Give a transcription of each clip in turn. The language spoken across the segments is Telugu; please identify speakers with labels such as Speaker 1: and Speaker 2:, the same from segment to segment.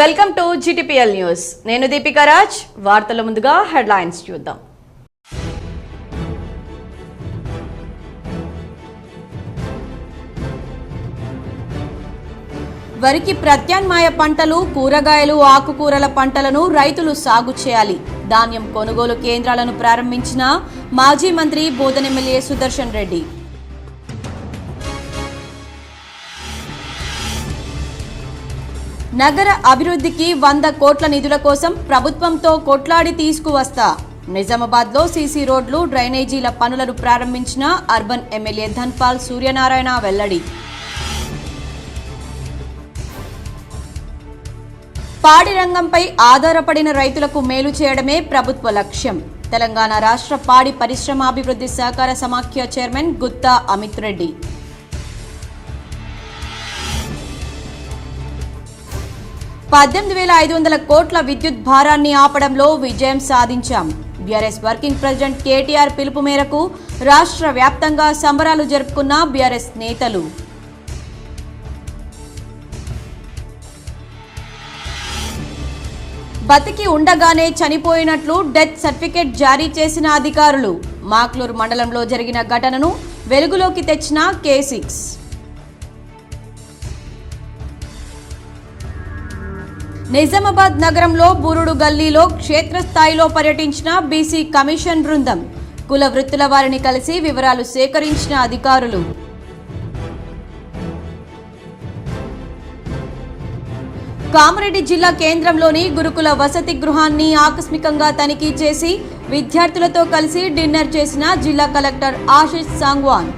Speaker 1: Welcome to GTPL news. నేను దీపికా రాజ్. వార్తల ముందుగా హెడ్లైన్స్ చూద్దాం. వరికి ప్రత్యామ్నాయ పంటలు, కూరగాయలు, ఆకుకూరల పంటలను రైతులు సాగు చేయాలి. ధాన్యం కొనుగోలు కేంద్రాలను ప్రారంభించిన మాజీ మంత్రి బోధన్ ఎమ్మెల్యే సుదర్శన్ రెడ్డి. నగర అభివృద్ధికి 100 కోట్ల నిధుల కోసం ప్రభుత్వంతో కొట్లాడి తీసుకువస్తా. నిజామాబాద్లో సీసీ రోడ్లు, డ్రైనేజీల పనులను ప్రారంభించిన అర్బన్ ఎమ్మెల్యే ధన్పాల్ సూర్యనారాయణ వెల్లడి. పాడి రంగంపై ఆధారపడిన రైతులకు మేలు చేయడమే ప్రభుత్వ లక్ష్యం. తెలంగాణ రాష్ట్ర పాడి పరిశ్రమాభివృద్ధి సహకార సమాఖ్య చైర్మన్ గుత్తా అమిత్ రెడ్డి. 18,500 కోట్ల విద్యుత్ భారాన్ని ఆపడంలో విజయం సాధించాం. బీఆర్ఎస్ వర్కింగ్ ప్రెసిడెంట్ కేటీఆర్ పిలుపు మేరకు రాష్ట్ర వ్యాప్తంగా సంబరాలు జరుపుకున్న బీఆర్ఎస్ నేతలు. బతికి ఉండగానే చనిపోయినట్లు డెత్ సర్టిఫికెట్ జారీ చేసిన అధికారులు. మాక్లూరు మండలంలో జరిగిన ఘటనను వెలుగులోకి తెచ్చిన K6. నిజామాబాద్ నగరంలో బూరుడు గల్లీలో క్షేత్రస్థాయిలో పర్యటించిన బీసీ కమిషన్ బృందం. కుల వృత్తుల వారిని కలిసి వివరాలు సేకరించిన అధికారులు. కామారెడ్డి జిల్లా కేంద్రంలోని గురుకుల వసతి గృహాన్ని ఆకస్మికంగా తనిఖీ చేసి విద్యార్థులతో కలిసి డిన్నర్ చేసిన జిల్లా కలెక్టర్ ఆశిష్ సాంగ్వాన్.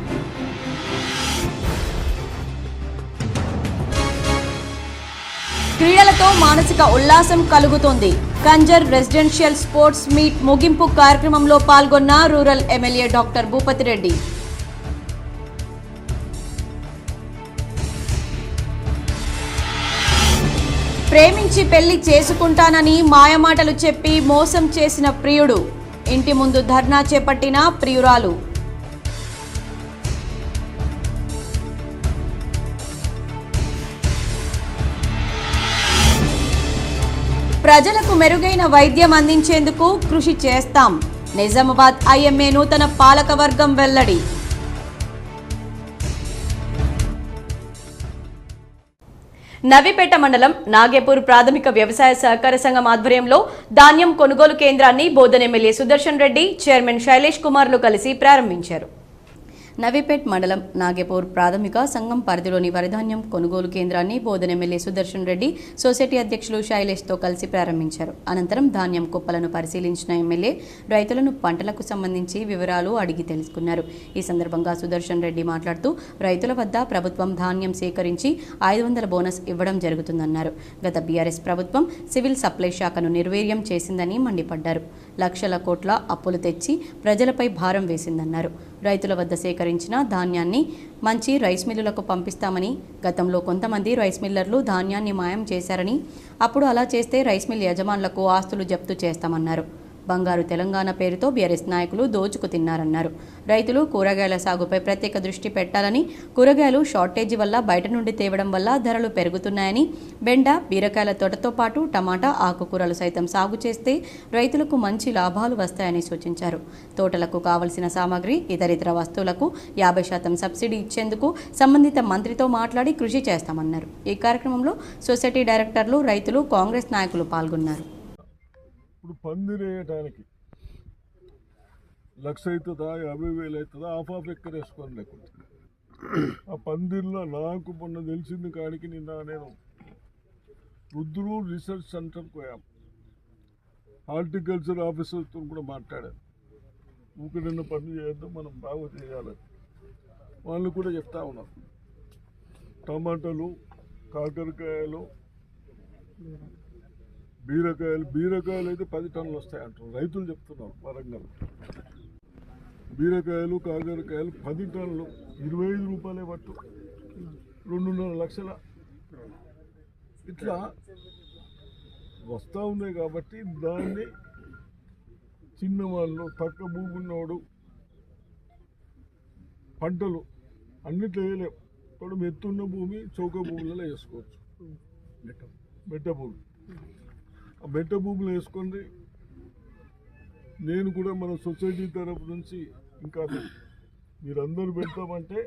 Speaker 1: క్రీడలతో మానసిక ఉల్లాసం కలుగుతోంది. కంజర్ రెసిడెన్షియల్ స్పోర్ట్స్ మీట్ ముగింపు కార్యక్రమంలో పాల్గొన్న rural MLA doctor Bhupathi Reddy. ప్రేమించి పెళ్లి చేసుకుంటానని మాయమాటలు చెప్పి మోసం చేసిన ప్రియుడు. ఇంటి ముందు ధర్నా చేపట్టిన ప్రియురాలు. ప్రజలకు మెరుగైన వైద్యం అందించేందుకు కృషి చేస్తాం. నిజామాబాద్ ఐఎంఏ నూతన పాలకవర్గం వెల్లడి. నవీపేట మండలం నాగేపూర్ ప్రాథమిక వ్యవసాయ సహకార సంఘం ఆధ్వర్యంలో ధాన్యం కొనుగోలు కేంద్రాన్ని బోధన్ ఎమ్మెల్యే సుదర్శన్ రెడ్డి, చైర్మన్ శైలేష్ కుమార్లు కలిసి ప్రారంభించారు. నవీపేట్ మండలం నాగేపూర్ ప్రాథమిక సంఘం పరిధిలోని వరిధాన్యం కొనుగోలు కేంద్రాన్ని బోధన్ ఎమ్మెల్యే సుదర్శన్ రెడ్డి సొసైటీ అధ్యక్షులు శైలేష్తో కలిసి ప్రారంభించారు. అనంతరం ధాన్యం కుప్పలను పరిశీలించిన ఎమ్మెల్యే రైతులను పంటలకు సంబంధించి వివరాలు అడిగి తెలుసుకున్నారు. ఈ సందర్భంగా సుదర్శన్ రెడ్డి మాట్లాడుతూ రైతుల వద్ద ప్రభుత్వం ధాన్యం సేకరించి 500 బోనస్ ఇవ్వడం జరుగుతుందన్నారు. గత బీఆర్ఎస్ ప్రభుత్వం సివిల్ సప్లై శాఖను నిర్వీర్యం చేసిందని మండిపడ్డారు. లక్షల కోట్ల అప్పులు తెచ్చి ప్రజలపై భారం వేసిందన్నారు. రైతుల వద్ద సేకరించిన ధాన్యాన్ని మంచి రైస్ మిల్లులకు పంపిస్తామని, గతంలో కొంతమంది రైస్ మిల్లర్లు ధాన్యాన్ని మాయం చేశారని, అప్పుడు అలా చేస్తే రైస్ మిల్ యజమానులకు ఆస్తులు జప్తు చేస్తామన్నారు. బంగారు తెలంగాణ పేరుతో బీఆర్ఎస్ నాయకులు దోచుకు తిన్నారన్నారు. రైతులు కూరగాయల సాగుపై ప్రత్యేక దృష్టి పెట్టాలని, కూరగాయలు షార్టేజీ వల్ల బయట నుండి తేవడం వల్ల ధరలు పెరుగుతున్నాయని, బెండ, బీరకాయల తోటతో పాటు టమాటా, ఆకుకూరలు సైతం సాగు చేస్తే రైతులకు మంచి లాభాలు వస్తాయని సూచించారు. తోటలకు కావలసిన సామాగ్రి, ఇతరితర వస్తువులకు 50% సబ్సిడీ ఇచ్చేందుకు సంబంధిత మంత్రితో మాట్లాడి కృషి చేస్తామన్నారు. ఈ కార్యక్రమంలో సొసైటీ డైరెక్టర్లు, రైతులు, కాంగ్రెస్ నాయకులు పాల్గొన్నారు.
Speaker 2: ఇప్పుడు పందిరేయడానికి 1,00,000 అవుతుందా, 50,000 అవుతుందా, హాఫ్ ఎక్కర్ వేసుకొని లేకుండా ఆ పందిర్లో నాకు మొన్న తెలిసింది కాడికి నిన్న నేను రుద్రు రీసెర్చ్ సెంటర్కి పోయాం. హార్టికల్చర్ ఆఫీసర్తో కూడా మాట్లాడాను. ఊరికైనా పని చేద్దాం, మనం బాగా చేయాలి. వాళ్ళు కూడా చెప్తా ఉన్నారు. టమాటాలు, కాకరకాయలు, బీరకాయలు అయితే 10 టన్నులు వస్తాయి అంటారు రైతులు చెప్తున్నారు. వరంగల్ బీరకాయలు, కాకరకాయలు 10 టన్నులు 25 రూపాయలే పట్టు, 2.5 లక్షల ఇట్లా వస్తూ ఉన్నాయి. కాబట్టి దాన్ని చిన్నవాళ్ళు, తక్కువ భూమి ఉన్నవాడు పంటలు అన్నిట్లో వేయలేము. ఇప్పుడు ఎత్తున్న భూమి చౌక భూములలో వేసుకోవచ్చు. మెట్ట భూమి ఆ బెట్ట భూములు వేసుకొని నేను కూడా మన సొసైటీ తరపు నుంచి ఇంకా మీరందరూ పెడతామంటే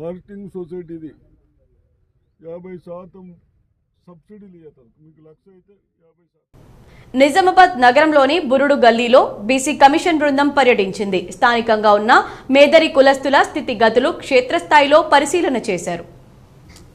Speaker 2: మార్కెటింగ్ సొసైటీది 50% సబ్సిడీలు ఇవ్వతారు. మీకు 1,00,000 అయితే 50%.
Speaker 1: నిజామాబాద్ నగరంలోని బురుడు గల్లీలో బీసీ కమిషన్ బృందం పర్యటించింది. స్థానికంగా ఉన్న మేదరి కులస్తుల స్థితిగతులు క్షేత్రస్థాయిలో పరిశీలన చేశారు.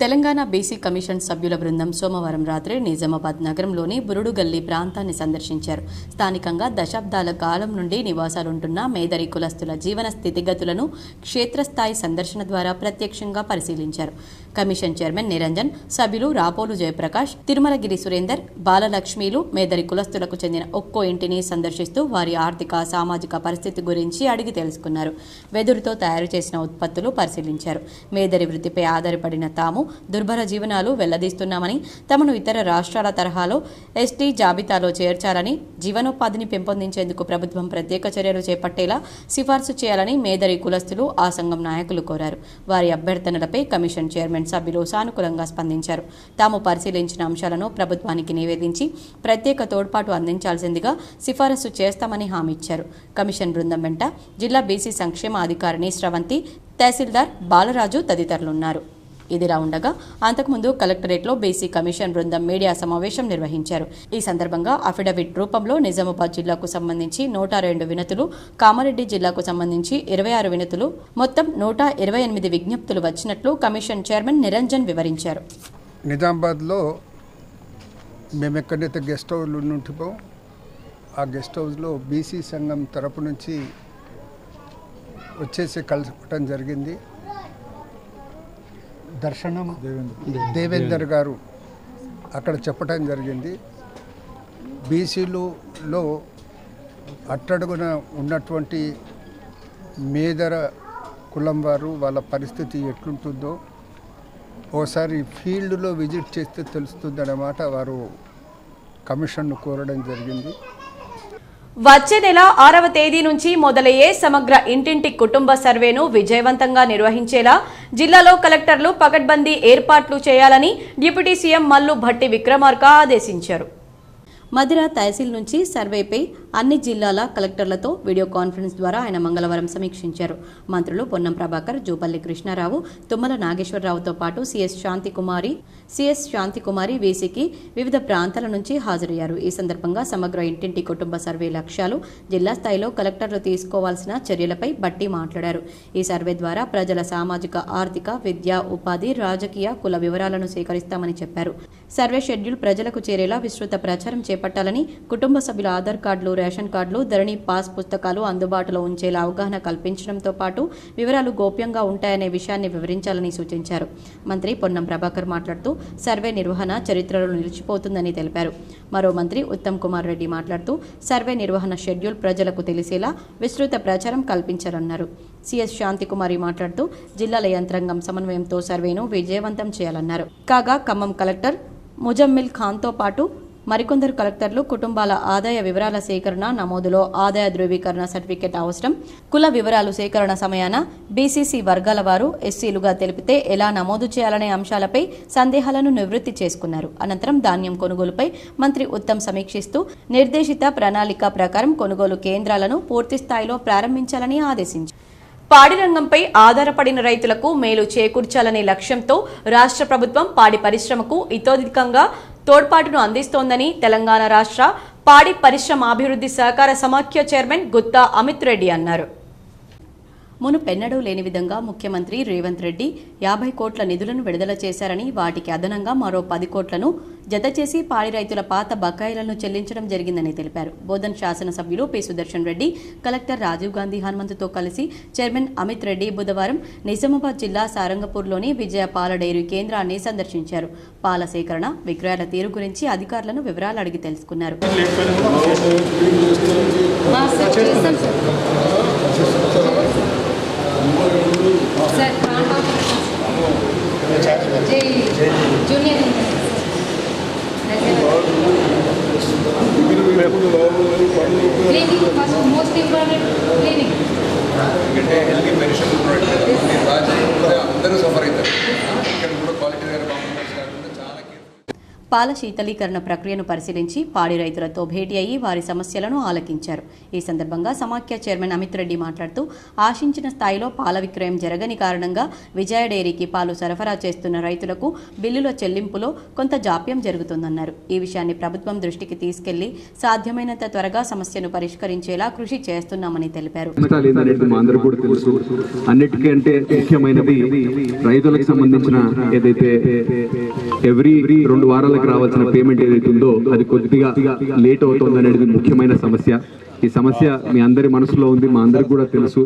Speaker 1: తెలంగాణ బీసీ కమిషన్ సభ్యుల బృందం సోమవారం రాత్రి నిజామాబాద్ నగరంలోని బురుడు గల్లీ ప్రాంతాన్ని సందర్శించారు. స్థానికంగా దశాబ్దాల కాలం నుండి నివాసాలుంటున్న మేదరి కులస్తుల జీవన స్థితిగతులను క్షేత్రస్థాయి సందర్శన ద్వారా ప్రత్యక్షంగా పరిశీలించారు. కమిషన్ చైర్మన్ నిరంజన్, సభ్యులు రాపోలు జయప్రకాష్, తిరుమలగిరి సురేందర్, బాలలక్ష్మీలు మేదరి కులస్తులకు చెందిన ఒక్కో ఇంటిని సందర్శిస్తూ వారి ఆర్థిక సామాజిక పరిస్థితి గురించి అడిగి తెలుసుకున్నారు. వెదురుతో తయారు చేసిన ఉత్పత్తులు పరిశీలించారు. మేదరి వృత్తిపై ఆధారపడిన తాము దుర్భర జీవనాలు వెల్లదీస్తున్నామని, తమను ఇతర రాష్ట్రాల తరహాలో ఎస్టీ జాబితాలో చేర్చాలని, జీవనోపాధిని పెంపొందించేందుకు ప్రభుత్వం ప్రత్యేక చర్యలు చేపట్టేలా సిఫార్సు చేయాలని మేదరి కులస్తులు ఆ సంఘం నాయకులు కోరారు. వారి అభ్యర్థనలపై కమిషన్ చైర్మన్ సభ్యులు సానుకూలంగా స్పందించారు. తాము పరిశీలించిన అంశాలను ప్రభుత్వానికి నివేదించి ప్రత్యేక తోడ్పాటు అందించాల్సిందిగా సిఫారసు చేస్తామని హామీ ఇచ్చారు. కమిషన్ బృందం వెంట జిల్లా బీసీ సంక్షేమ అధికారిని స్రవంతి, తహసీల్దార్ బాలరాజు తదితరులున్నారు. ఇదిలా ఉండగా అంతకుముందు కలెక్టరేట్లో బీసీ కమిషన్ బృందం మీడియా సమావేశం నిర్వహించారు. ఈ సందర్భంగా అఫిడవిట్ రూపంలో నిజామాబాద్ జిల్లాకు సంబంధించి 102 వినతులు, కామారెడ్డి జిల్లాకు సంబంధించి 26 వినతులు, మొత్తం 128 విజ్ఞప్తులు వచ్చినట్లు కమిషన్ చైర్మన్ నిరంజన్ వివరించారు.
Speaker 3: నిజామాబాద్లో మేము ఎక్కడైతే గెస్ట్ హౌస్లు ఉంటుందో ఆ గెస్ట్ హౌస్లో బీసీ సంఘం తరపు నుంచి వచ్చేసి కలవటం జరిగింది. దర్శనం దేవేందర్ గారు అక్కడ చెప్పడం జరిగింది. బీసీలలో అట్టడుగున ఉన్నటువంటి మేదర కులం వారు వాళ్ళ పరిస్థితి ఎట్లుంటుందో ఓసారి ఫీల్డ్లో విజిట్ చేస్తే తెలుస్తుందన్నమాట వారు కమిషన్ను కోరడం జరిగింది.
Speaker 1: వచ్చే నెల 6వ తేదీ నుంచి మొదలయ్యే సమగ్ర ఇంటింటి కుటుంబ సర్వేను విజయవంతంగా నిర్వహించేలా జిల్లాలో కలెక్టర్లు పకడ్బందీ ఏర్పాట్లు చేయాలని డిప్యూటీ సీఎం మల్లు భట్టి విక్రమార్క ఆదేశించారు. మధిర తహసీల్ నుంచి సర్వేపై అన్ని జిల్లాల కలెక్టర్లతో వీడియో కాన్ఫరెన్స్ ద్వారా ఆయన మంగళవారం సమీక్షించారు. మంత్రులు పొన్నం ప్రభాకర్, జూపల్లి కృష్ణారావు, తుమ్మల నాగేశ్వరరావుతో పాటు సిఎస్ శాంతికుమారి వీసీకి వివిధ ప్రాంతాల నుంచి హాజరయ్యారు. ఈ సందర్భంగా సమగ్ర ఇంటింటి కుటుంబ సర్వే లక్ష్యాలు, జిల్లా స్థాయిలో కలెక్టర్లు తీసుకోవాల్సిన చర్యలపై బట్టి మాట్లాడారు. ఈ సర్వే ద్వారా ప్రజల సామాజిక, ఆర్థిక, విద్యా, ఉపాధి, రాజకీయ, కుల వివరాలను సేకరిస్తామని చెప్పారు. సర్వే షెడ్యూల్ ప్రజలకు చేరేలా విస్తృత ప్రచారం చేపట్టాలని, కుటుంబ సభ్యుల ఆధార్ కార్డులు, రేషన్ కార్డులు, ధరణి పాస్ పుస్తకాలు అందుబాటులో ఉంచేలా అవగాహన కల్పించడంతో పాటు వివరాలు గోప్యంగా ఉంటాయనే విషయాన్ని వివరించాలని సూచించారు. మంత్రి పొన్నం ప్రభాకర్ మాట్లాడుతూ సర్వే నిర్వహణ చరిత్రలో నిలిచిపోతుందని తెలిపారు. మరో మంత్రి ఉత్తమ్ కుమార్ రెడ్డి మాట్లాడుతూ సర్వే నిర్వహణ షెడ్యూల్ ప్రజలకు తెలిసేలా విస్తృత ప్రచారం కల్పించాలన్నారు. సిఎస్ శాంతికుమారి మాట్లాడుతూ జిల్లాల యంత్రాంగం సమన్వయంతో సర్వేను విజయవంతం చేయాలన్నారు. కాగా ఖమ్మం కలెక్టర్ ముజమ్మిల్ ఖాన్తో పాటు మరికొందరు కలెక్టర్లు కుటుంబాల ఆదాయ వివరాల సేకరణ, నమోదులో ఆదాయ ధృవీకరణ సర్టిఫికెట్ అవసరం, కుల వివరాలు సేకరణ సమయాన బీసీసీ వర్గాల వారు ఎస్సీలుగా తెలిపితే ఎలా నమోదు చేయాలనే అంశాలపై సందేహాలను నివృత్తి చేసుకున్నారు. అనంతరం ధాన్యం కొనుగోలుపై మంత్రి ఉత్తమ్ సమీక్షిస్తూ నిర్దేశిత ప్రణాళిక ప్రకారం కొనుగోలు కేంద్రాలను పూర్తి స్థాయిలో ప్రారంభించాలని ఆదేశించారు. పాడి రంగంపై ఆధారపడిన రైతులకు మేలు చేకూర్చాలనే లక్ష్యంతో రాష్ట్ర ప్రభుత్వం పాడి పరిశ్రమకు ఇతోధికంగా తోడ్పాటును అందిస్తోందని తెలంగాణ రాష్ట్ర పాడి పరిశ్రమాభివృద్ధి సహకార సమాఖ్య చైర్మన్ గుత్తా అమిత్ రెడ్డి అన్నారు. మునుపెన్నడూ లేని విధంగా ముఖ్యమంత్రి రేవంత్ రెడ్డి 50 కోట్ల నిధులను విడుదల చేశారని, వాటికి అదనంగా మరో 10 కోట్లను జతచేసి పాడి రైతుల పాత బకాయిలను చెల్లించడం జరిగిందని తెలిపారు. బోధన్ శాసనసభ్యులు పి సుదర్శన్ రెడ్డి, కలెక్టర్ రాజీవ్ గాంధీ హనుమంతుతో కలిసి చైర్మన్ అమిత్ రెడ్డి బుధవారం నిజామాబాద్ జిల్లా సారంగపూర్లోని విజయ పాల డైరీ కేంద్రాన్ని సందర్శించారు. పాల సేకరణ, విక్రయాల తీరు గురించి అధికారులను వివరాలు అడిగి తెలుసుకున్నారు.
Speaker 4: ఎందుకంటే హెల్తీ పెరిషబుల్ ప్రోడక్ట్ అందరూ సఫర్ అవుతారు. ఇక్కడ కూడా క్వాలిటీ దగ్గర చాలా
Speaker 1: పాల శీతలీకరణ ప్రక్రియను పరిశీలించి పాడి రైతులతో భేటీ అయ్యి వారి సమస్యలను ఆలకించారు. ఈ సందర్భంగా సమాఖ్య చైర్మన్ అమిత్ రెడ్డి మాట్లాడుతూ ఆశించిన స్థాయిలో పాల విక్రయం జరగని కారణంగా విజయ డైరీకి పాలు సరఫరా చేస్తున్న రైతులకు బిల్లుల చెల్లింపులో కొంత జాప్యం జరుగుతుందన్నారు. ఈ విషయాన్ని ప్రభుత్వం దృష్టికి తీసుకెళ్లి సాధ్యమైనంత త్వరగా సమస్యను పరిష్కరించేలా కృషి చేస్తున్నామని తెలిపారు.
Speaker 5: అన్నిటికంటే ముఖ్యమైనది రైతులకు సంబంధించిన ఏదైతే ఎవ్రీ 2 వారాలకు రావాల్సిన పేమెంట్ ఏదైతే ఉందో అది కొద్దిగా లేట్ అవుతుంది అనేది ముఖ్యమైన సమస్య. ఈ సమస్య మీ అందరి మనసులో ఉంది, మా అందరికి కూడా తెలుసు.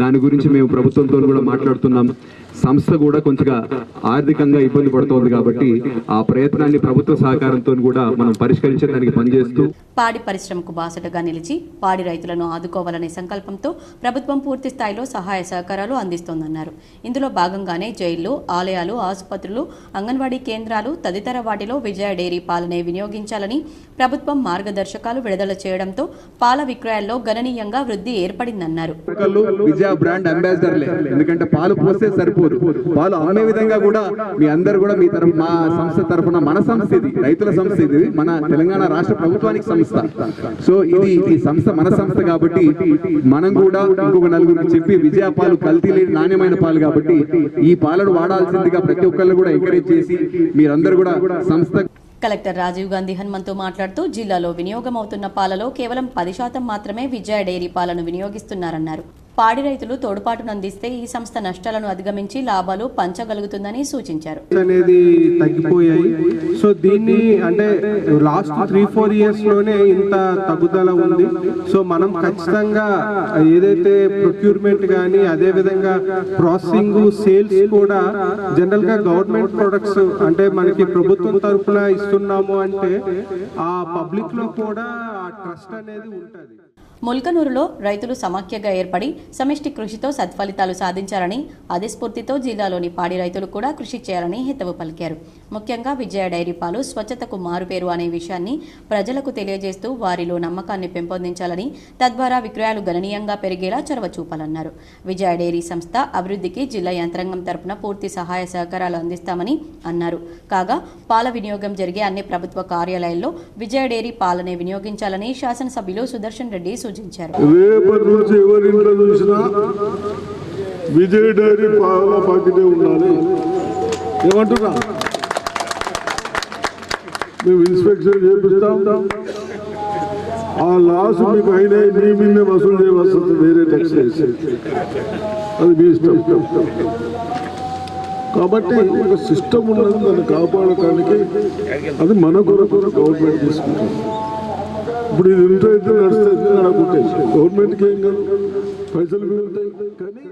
Speaker 5: దాని గురించి మేము ప్రభుత్వంతో కూడా మాట్లాడుతున్నాం. సంస్థ కూడా కొంచెంగా ఆర్థికంగా ఇబ్బంది పడుతోంది కాబట్టి ఆ ప్రయత్నాన్ని ప్రభుత్వ సహకారంతో కూడా మనం పరిష్కరించడానికి పనిచేస్తూ
Speaker 1: పాడి పరిశ్రమకు బాసటగా నిలిచి పాడి రైతులను ఆదుకోవాలనే సంకల్పంతో ప్రభుత్వం పూర్తి స్థాయిలో సహాయ సహకారాలు అందిస్తోందన్నారు. ఇందులో భాగంగానే జైళ్లు, ఆలయాలు, ఆసుపత్రులు, అంగన్వాడీ కేంద్రాలు తదితర వాటిలో విజయ డైరీ పాలనే వినియోగించాలని ప్రభుత్వం మార్గదర్శకాలు విడుదల చేయడంతో పాల విక్రయాల్లో గణనీయంగా వృద్ధి ఏర్పడిందన్నారు.
Speaker 5: విజయ బ్రాండ్ అంబాసిడర్లే, ఎందుకంటే పాలు పోస్తే సరిపోదు, పాలు అమ్మే విధంగా కూడా మీ అందరు కూడా మీ తరఫు మా సంస్థ తరఫున, మన సంస్థ ఇది, రైతుల సంస్థ ఇది, మన తెలంగాణ రాష్ట్ర ప్రభుత్వానికి సంస్థ. సో ఇది ఈ సంస్థ మన సంస్థ కాబట్టి మనం కూడా ఇంకొక నలుగురికి చెప్పి విజయ పాలు కల్తీ లేని నాణ్యమైన పాలు కాబట్టి ఈ పాలను వాడాల్సిందిగా ప్రతి ఒక్కళ్ళు కూడా ఎంకరేజ్ చేసి మీరందరూ కూడా సంస్థ.
Speaker 1: కలెక్టర్ రాజీవ్ గాంధీ హనుమంతు మాట్లాడుతూ జిల్లాలో వినియోగమవుతున్న పాలలో కేవలం 10% మాత్రమే విజయ డైరీ పాలను వినియోగిస్తున్నారన్నారు. పాడి రైతులు తోడ్పాటును అందిస్తే ఈ సంస్థ నష్టాలను అధిగమించి లాభాలు పంచగలుగుతుందని సూచించారు.
Speaker 6: అనేది తగ్గిపోయాయి. సో దీన్ని అంటే లాస్ట్ 3-4 ఇయర్స్ లోనే ఇంత తగ్గుదల ఉంది. సో మనం ఖచ్చితంగా ఏదైతే ప్రొక్యూర్మెంట్ కానీ అదే విధంగా ప్రాసెసింగ్, సేల్స్ కూడా జనరల్ గా గవర్నమెంట్ ప్రొడక్ట్స్ అంటే మనకి ప్రభుత్వం తరఫున ఇస్తున్నాము అంటే ఆ పబ్లిక్ లో కూడా ఆ ట్రస్ట్ అనేది ఉంటుంది.
Speaker 1: ముల్కనూరులో రైతులు సమాఖ్యగా ఏర్పడి సమిష్టి కృషితో సత్ఫలితాలు సాధించాలని, అదే స్ఫూర్తితో జిల్లాలోని పాడి రైతులు కూడా కృషి చేయాలని హితవు పలికారు. ముఖ్యంగా విజయ డైరీ పాలు స్వచ్ఛతకు మారుపేరు అనే విషయాన్ని ప్రజలకు తెలియజేస్తూ వారిలో నమ్మకాన్ని పెంపొందించాలని, తద్వారా విక్రయాలు గణనీయంగా పెరిగేలా చొరవ చూపాలన్నారు. విజయ డైరీ సంస్థ అభివృద్ధికి జిల్లా యంత్రాంగం తరపున పూర్తి సహాయ సహకారాలు అందిస్తామని అన్నారు. కాగా పాల వినియోగం జరిగే అన్ని ప్రభుత్వ కార్యాలయాల్లో విజయ డైరీ పాలనే వినియోగించాలని శాసనసభ్యులు సుదర్శన్ రెడ్డి సూచించారు.
Speaker 2: రేపటి నుంచి ఎవరి ఇంట్లో చూసినా విజయ డైరీ పాల ప్యాకెటే ఉండాలి. ఏమంటున్నా? మేము ఇన్స్పెక్షన్ చేపిస్తాం. ఆ లాస్ మీకు అయినా మీ మీదే వసూలు చేయవలసింది, వేరే ట్యాక్స్ వేసి, అది మీ ఇష్టం. కాబట్టి ఒక సిస్టమ్ ఉన్నది, దాన్ని కాపాడటానికి అది మన కొరకు గవర్నమెంట్ తీసుకుంటాం. ఇప్పుడు ఇది ఇంట్లో ఇద్దరు నడుస్తుంది, నడకుంటే గవర్నమెంట్కి ఏం కాదు, పైసలు మిగులుతాయి. కానీ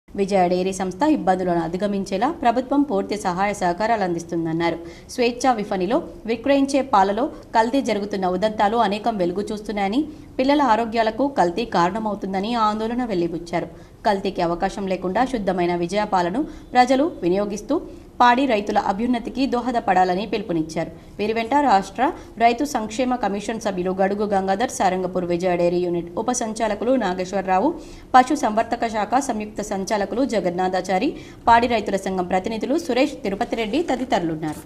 Speaker 1: విజయ డైరీ సంస్థ ఇబ్బందులను అధిగమించేలా ప్రభుత్వం పూర్తి సహాయ సహకారాలు అందిస్తుందన్నారు. స్వేచ్ఛా విఫణిలో విక్రయించే పాలలో కల్తీ జరుగుతున్న ఉదంతాలు అనేకం వెలుగు చూస్తున్నాయని, పిల్లల ఆరోగ్యాలకు కల్తీ కారణమవుతుందని ఆందోళన వెల్లిబుచ్చారు. కల్తీకి అవకాశం లేకుండా శుద్ధమైన విజయ పాలను ప్రజలు వినియోగిస్తూ పాడి రైతుల అభ్యున్నతికి దోహదపడాలని పిలుపునిచ్చారు. వీరి వెంట రాష్ట్ర రైతు సంక్షేమ కమిషన్ సభ్యులు గడుగు గంగాధర్, సారంగపూర్ విజయ డైరీ యూనిట్ ఉప సంచాలకులు నాగేశ్వరరావు, పశు సంవర్ధక శాఖ సంయుక్త సంచాలకులు జగన్నాథాచారి, పాడి రైతుల సంఘం ప్రతినిధులు సురేష్, తిరుపతి రెడ్డి తదితరులున్నారు.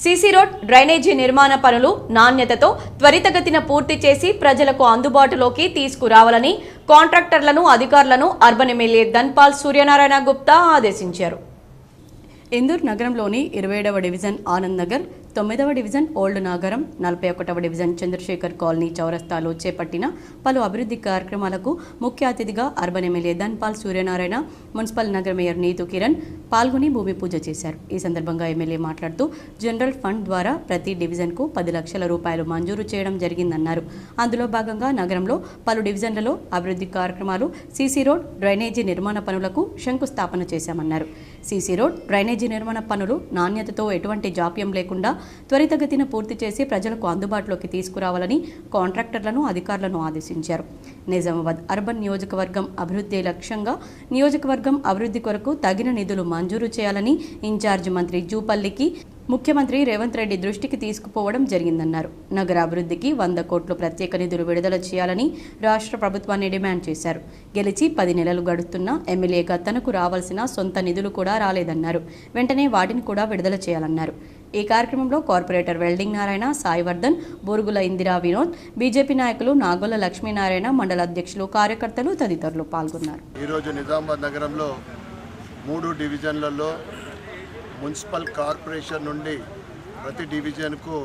Speaker 7: సీసీ రోడ్, డ్రైనేజీ నిర్మాణ పనులు నాణ్యతతో త్వరితగతిన పూర్తి చేసి ప్రజలకు అందుబాటులోకి తీసుకురావాలని కాంట్రాక్టర్లను, అధికారులను అర్బన్ ఎమ్మెల్యే ధన్పాల్ సూర్యనారాయణ గుప్తా ఆదేశించారు.
Speaker 1: ఇందూర్ నగరంలోని 27వ డివిజన్ ఆనంద్ నగర్, 9వ డివిజన్ ఓల్డ్ నాగరం, 41వ డివిజన్ చంద్రశేఖర్ కాలనీ చౌరస్తాలో చేపట్టిన పలు అభివృద్ధి కార్యక్రమాలకు ముఖ్య అతిథిగా urban MLA Dhanpal Suryanarayana, municipal నగర మేయర్ నీతు కిరణ్ పాల్గొని భూమి పూజ చేశారు. ఈ సందర్భంగా ఎమ్మెల్యే మాట్లాడుతూ జనరల్ ఫండ్ ద్వారా ప్రతి డివిజన్కు 10 లక్షల రూపాయలు మంజూరు చేయడం జరిగిందన్నారు. అందులో భాగంగా నగరంలో పలు డివిజన్లలో అభివృద్ధి కార్యక్రమాలు, సీసీ రోడ్, డ్రైనేజీ నిర్మాణ పనులకు శంకుస్థాపన చేశామన్నారు. సీసీ రోడ్, డ్రైనేజీ నిర్మాణ పనులు నాణ్యతతో ఎటువంటి జాప్యం లేకుండా త్వరితగతిన పూర్తి చేసి ప్రజలకు అందుబాటులోకి తీసుకురావాలని కాంట్రాక్టర్లను, అధికారులను ఆదేశించారు. నిజామాబాద్ అర్బన్ నియోజకవర్గం అభివృద్ధి లక్ష్యంగా నియోజకవర్గం అభివృద్ధి కొరకు తగిన నిధులు మంజూరు చేయాలని ఇన్ఛార్జ్ మంత్రి జూపల్లికి ముఖ్యమంత్రి రేవంత్ రెడ్డి దృష్టికి తీసుకుపోవడం జరిగిందన్నారు. నగరాభివృద్ధికి 100 కోట్లు ప్రత్యేక నిధులు విడుదల చేయాలని రాష్ట్ర ప్రభుత్వాన్ని డిమాండ్ చేశారు. గెలిచి 10 నెలలు గడుస్తున్నా ఎమ్మెల్యేగా తనకు రావాల్సిన సొంత నిధులు కూడా రాలేదన్నారు. వెంటనే వాటిని కూడా విడుదల చేయాలన్నారు. ఈ కార్యక్రమంలో corporator welding Narayana, Saivardhan, Borugula Indira Vinod, BJP నాయకులు నాగొల్ల లక్ష్మీనారాయణ, మండల అధ్యక్షులు, కార్యకర్తలు తదితరులు పాల్గొన్నారు.
Speaker 8: ఈరోజు నిజామాబాద్ నగరంలో 3 డివిజన్లలో మున్సిపల్ కార్పొరేషన్ నుండి ప్రతి డివిజన్కు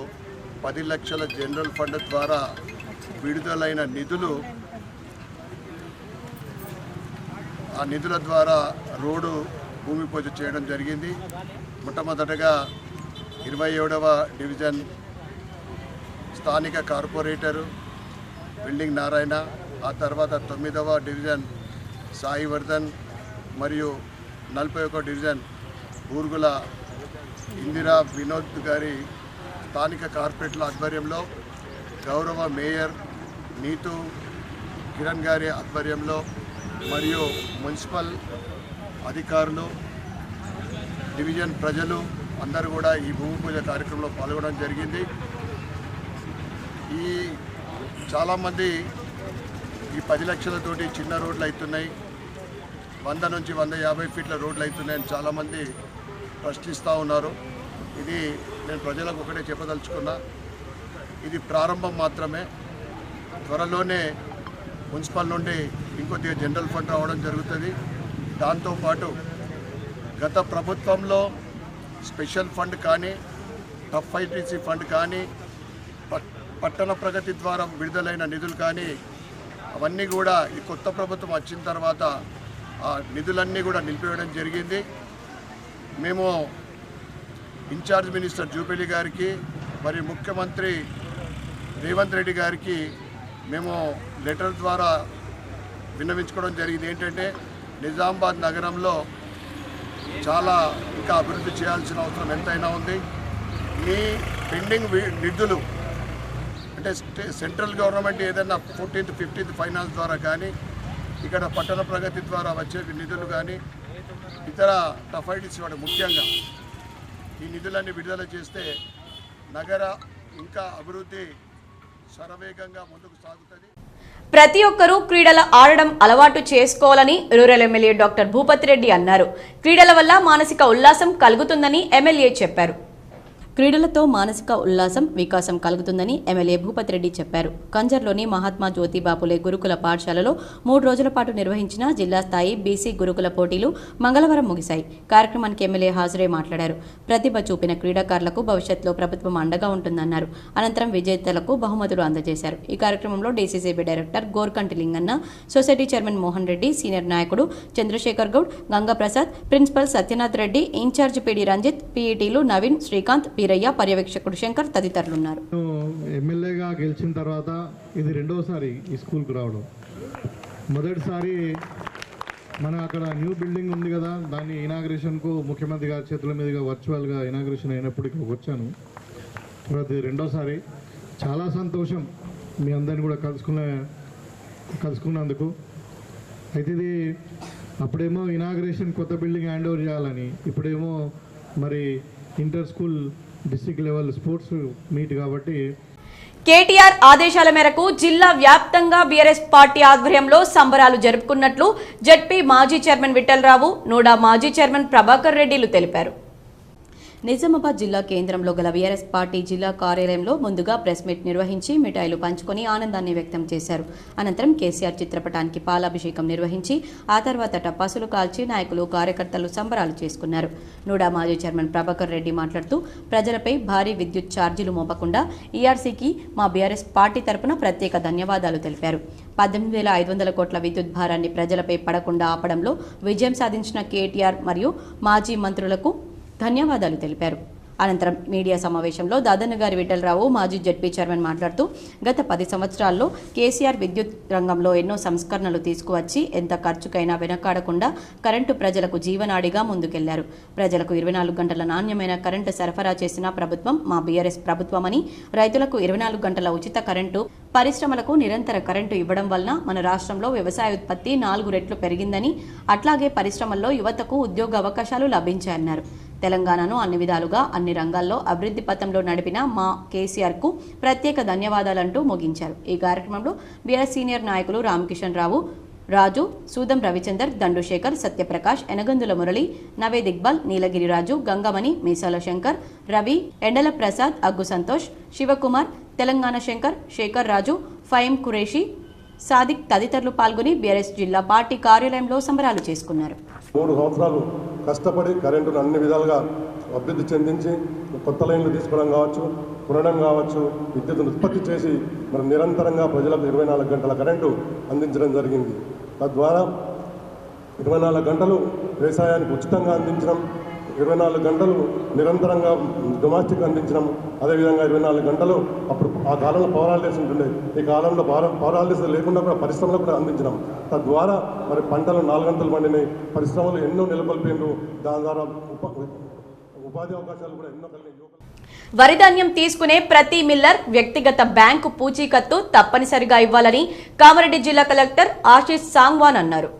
Speaker 8: 10 లక్షల జనరల్ ఫండ్ ద్వారా విడుదలైన నిధులు, ఆ నిధుల ద్వారా రోడ్డు భూమి పూజ చేయడం జరిగింది. మొట్టమొదటగా 27వ డివిజన్ స్థానిక కార్పొరేటరు బిల్డింగ్ నారాయణ, ఆ తర్వాత 9వ డివిజన్ సాయివర్ధన్ మరియు 41వ డివిజన్ బూర్గుల ఇందిరా వినోద్ గారి స్థానిక కార్పొరేట్ల ఆధ్వర్యంలో, గౌరవ మేయర్ నీతు కిరణ్ గారి ఆధ్వర్యంలో మరియు మున్సిపల్ అధికారులు, డివిజన్ ప్రజలు అందరూ కూడా ఈ భూమి పూజ కార్యక్రమంలో పాల్గొనడం జరిగింది. ఈ చాలామంది ఈ 10 లక్షలతోటి చిన్న రోడ్లు అవుతున్నాయి, 100 నుంచి 150 ఫీట్ల రోడ్లు అవుతున్నాయని చాలామంది ప్రశ్నిస్తూ ఉన్నారు. ఇది నేను ప్రజలకు ఒకటే చెప్పదలుచుకున్నా, ఇది ప్రారంభం మాత్రమే. త్వరలోనే మున్సిపల్ నుండి ఇంకొద్దిగా జనరల్ ఫండ్ రావడం జరుగుతుంది. దాంతోపాటు గత ప్రభుత్వంలో స్పెషల్ ఫండ్ కానీ, టఫ్ ఐటీసీ ఫండ్ కానీ, పట్టణ ప్రగతి ద్వారా విడుదలైన నిధులు కానీ అవన్నీ కూడా ఈ కొత్త ప్రభుత్వం వచ్చిన తర్వాత ఆ నిధులన్నీ కూడా నిలిపివేయడం జరిగింది. మేము ఇన్ఛార్జ్ మినిస్టర్ జూపల్లి గారికి మరియు ముఖ్యమంత్రి రేవంత్ రెడ్డి గారికి మేము లెటర్ ద్వారా విన్నవించుకోవడం జరిగింది. ఏంటంటే నిజామాబాద్ నగరంలో చాలా ఇంకా అభివృద్ధి చేయాల్సిన అవసరం ఎంతైనా ఉంది. మీ పెండింగ్ నిధులు అంటే సెంట్రల్ గవర్నమెంట్ ఏదైనా 14th, 15th ఫైనాన్స్ ద్వారా కానీ, ఇక్కడ పట్టణ ప్రగతి ద్వారా వచ్చే నిధులు కానీ, ఇతర టఫైటీస్ వాడు ముఖ్యంగా ఈ నిధులన్నీ విడుదల చేస్తే నగర ఇంకా అభివృద్ధి శరవేగంగా ముందుకు సాగుతుంది.
Speaker 1: ప్రతి ఒక్కరూ క్రీడల ఆడడం అలవాటు చేసుకోవాలని rural MLA doctor Bhupathi Reddy అన్నారు. క్రీడల వల్ల మానసిక ఉల్లాసం కలుగుతుందని ఎమ్మెల్యే చెప్పారు. క్రీడలతో మానసిక ఉల్లాసం, వికాసం కలుగుతుందని ఎమ్మెల్యే భూపతి రెడ్డి చెప్పారు. కంజర్లోని మహాత్మా జ్యోతిబాపులే గురుకుల పాఠశాలలో 3 రోజుల పాటు నిర్వహించిన జిల్లా స్థాయి బీసీ గురుకుల పోటీలు మంగళవారం ముగిశాయి. కార్యక్రమానికి ఎమ్మెల్యే హాజరై మాట్లాడారు. ప్రతిభ చూపిన క్రీడాకారులకు భవిష్యత్తులో ప్రభుత్వం అండగా ఉంటుందన్నారు. అనంతరం విజేతలకు బహుమతులు అందజేశారు. ఈ కార్యక్రమంలో DCCB director Gorkanti Linganna, society chairman Mohan Reddy, senior నాయకుడు Chandrashekhar Goud, Gangaprasad, principal Satyanath Reddy, in charge PD Ranjit, పీఈటీలు నవీన్, శ్రీకాంత్, వీరయ్య, పర్యవేక్షకుడు శంకర్ తదితరులున్నారు.
Speaker 9: ఎమ్మెల్యేగా గెలిచిన తర్వాత ఇది 2వసారి ఈ స్కూల్కు రావడం. మొదటిసారి మన అక్కడ న్యూ బిల్డింగ్ ఉంది కదా, దాన్ని ఇనాగ్రేషన్కు ముఖ్యమంత్రి గారి చేతుల మీదుగా వర్చువల్గా ఇనాగ్రేషన్ అయినప్పుడు ఇక్కడికి వచ్చాను. తర్వాత 2వసారి చాలా సంతోషం మీ అందరిని కూడా కలుసుకున్నందుకు. అయితే ఇది అప్పుడేమో ఇనాగ్రేషన్ కొత్త బిల్డింగ్ హ్యాండ్ ఓవర్ చేయాలని, ఇప్పుడేమో మరి inter school district level sports meet కాబట్టి
Speaker 1: కేటీఆర్ ఆదేశాల మేరకు జిల్లా వ్యాప్తంగా బీఆర్ఎస్ పార్టీ ఆధ్వర్యంలో సంబరాలు జరుపుకున్నట్లు జెడ్పీ మాజీ చైర్మన్ విఠలరావు, నూడా మాజీ చైర్మన్ ప్రభాకర్ రెడ్డిలు తెలిపారు. నిజామాబాద్ జిల్లా కేంద్రంలో గల బీఆర్ఎస్ పార్టీ జిల్లా కార్యాలయంలో ముందుగా ప్రెస్ మీట్ నిర్వహించి మిఠాయిలు పంచుకొని ఆనందాన్ని వ్యక్తం చేశారు. అనంతరం కేసీఆర్ చిత్రపటానికి పాలాభిషేకం నిర్వహించి ఆ తర్వాత టపాసులు కాల్చి నాయకులు, కార్యకర్తలు సంబరాలు చేసుకున్నారు. నూడా మాజీ చైర్మన్ ప్రభాకర్ రెడ్డి మాట్లాడుతూ ప్రజలపై భారీ విద్యుత్ ఛార్జీలు మోపకుండా ఈఆర్సీకి మా బీఆర్ఎస్ పార్టీ తరపున ప్రత్యేక ధన్యవాదాలు తెలిపారు. 18,500 కోట్ల విద్యుత్ భారాన్ని ప్రజలపై పడకుండా ఆపడంలో విజయం సాధించిన కేటీఆర్ మరియు మాజీ మంత్రులకు ధన్యవాదాలు తెలిపారు. అనంతరం మీడియా సమావేశంలో దాదన్నగారి విఠలరావు, మాజీ జెడ్పీ చైర్మన్ మాట్లాడుతూ గత 10 సంవత్సరాల్లో కేసీఆర్ విద్యుత్ రంగంలో ఎన్నో సంస్కరణలు తీసుకువచ్చి ఎంత ఖర్చుకైనా వెనకాడకుండా కరెంటు ప్రజలకు జీవనాడిగా ముందుకెళ్లారు. ప్రజలకు 24 గంటల నాణ్యమైన కరెంటు సరఫరా చేసిన ప్రభుత్వం మా బీఆర్ఎస్ ప్రభుత్వమని, రైతులకు 24 గంటల ఉచిత కరెంటు, పరిశ్రమలకు నిరంతర కరెంటు ఇవ్వడం వలన మన రాష్ట్రంలో వ్యవసాయ ఉత్పత్తి 4 రెట్లు పెరిగిందని, అట్లాగే పరిశ్రమల్లో యువతకు ఉద్యోగ అవకాశాలు లభించాయన్నారు. తెలంగాణను అన్ని విధాలుగా అన్ని రంగాల్లో అభివృద్ధి పథంలో నడిపిన మా కేసీఆర్కు ప్రత్యేక ధన్యవాదాలంటూ ముగించారు. ఈ కార్యక్రమంలో బీఆర్ఎస్ సీనియర్ నాయకులు రామకిషన్ రావు, రాజు, సూదం రవిచందర్, దండుశేఖర్, సత్యప్రకాష్, ఎనగందుల మురళి, నవేద్ ఇక్బాల్, నీలగిరి రాజు, గంగమణి, మీసాల శంకర్, రవి, ఎండల ప్రసాద్, అగ్గు సంతోష్, శివకుమార్, తెలంగాణ శంకర్, శేఖర్ రాజు, ఫైమ్ ఖురేషి, సాదిక్ తదితరులు పాల్గొని బీఆర్ఎస్ జిల్లా పార్టీ కార్యాలయంలో సంబరాలు చేసుకున్నారు.
Speaker 10: 3 సంవత్సరాలు కష్టపడి కరెంటును అన్ని విధాలుగా అభివృద్ధి చెందించి కొత్త లైన్లు తీసుకోవడం కావచ్చు, కొనడం కావచ్చు, విద్యుత్తును ఉత్పత్తి చేసి మరి నిరంతరంగా ప్రజలకు 24 గంటల కరెంటు అందించడం జరిగింది. తద్వారా 24 గంటలు వ్యవసాయానికి ఉచితంగా అందించడం, 24 గంటలు నిరంతరంగా డొమెస్టిక్ అందించడం, అదేవిధంగా 24 గంటలు అప్పుడు ఆ కాలంలో పవర్ హాలిడేస్ ఉంటుండే, ఈ కాలంలో పవర్ హాలిడేస్ లేకుండా కూడా పరిశ్రమలు కూడా అందించడం. తద్వారా మరి పంటలు 4 గంటలు పండినాయి, పరిశ్రమలు ఎన్నో నెలకొల్పిండ్రు, దాని ద్వారా ఉపాధి అవకాశాలు కూడా ఎన్నో కలిగినాయి.
Speaker 1: వరిధాన్యం తీసుకునే ప్రతి మిల్లర్ వ్యక్తిగత బ్యాంకు పూచీకత్తు తప్పనిసరిగా ఇవ్వాలని కామారెడ్డి జిల్లా కలెక్టర్ ఆశీష్ సాంగ్వాన్ అన్నారు.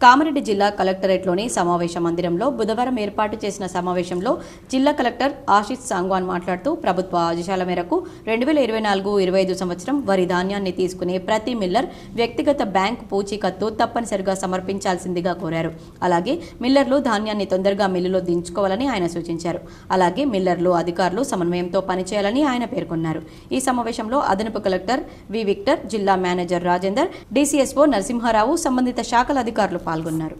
Speaker 1: కామారెడ్డి జిల్లా కలెక్టరేట్లోని సమావేశ మందిరంలో బుధవారం ఏర్పాటు చేసిన సమావేశంలో జిల్లా కలెక్టర్ ఆశీష్ సాంగ్వాన్ మాట్లాడుతూ ప్రభుత్వ ఆదేశాల మేరకు 2024-25 సంవత్సరం వరి ధాన్యాన్ని తీసుకునే ప్రతి మిల్లర్ వ్యక్తిగత బ్యాంకు పూచీకత్తు తప్పనిసరిగా సమర్పించాల్సిందిగా కోరారు. అలాగే మిల్లర్లు ధాన్యాన్ని తొందరగా మిల్లులో దించుకోవాలని ఆయన సూచించారు. అలాగే మిల్లర్లు అధికారులు సమన్వయంతో పనిచేయాలని ఆయన పేర్కొన్నారు. ఈ సమావేశంలో అదనపు కలెక్టర్ వి విక్టర్, జిల్లా మేనేజర్ రాజేందర్, డీసీఎస్ఓ నరసింహారావు, సంబంధిత శాఖల అధికారులు పాల్గొన్నారు.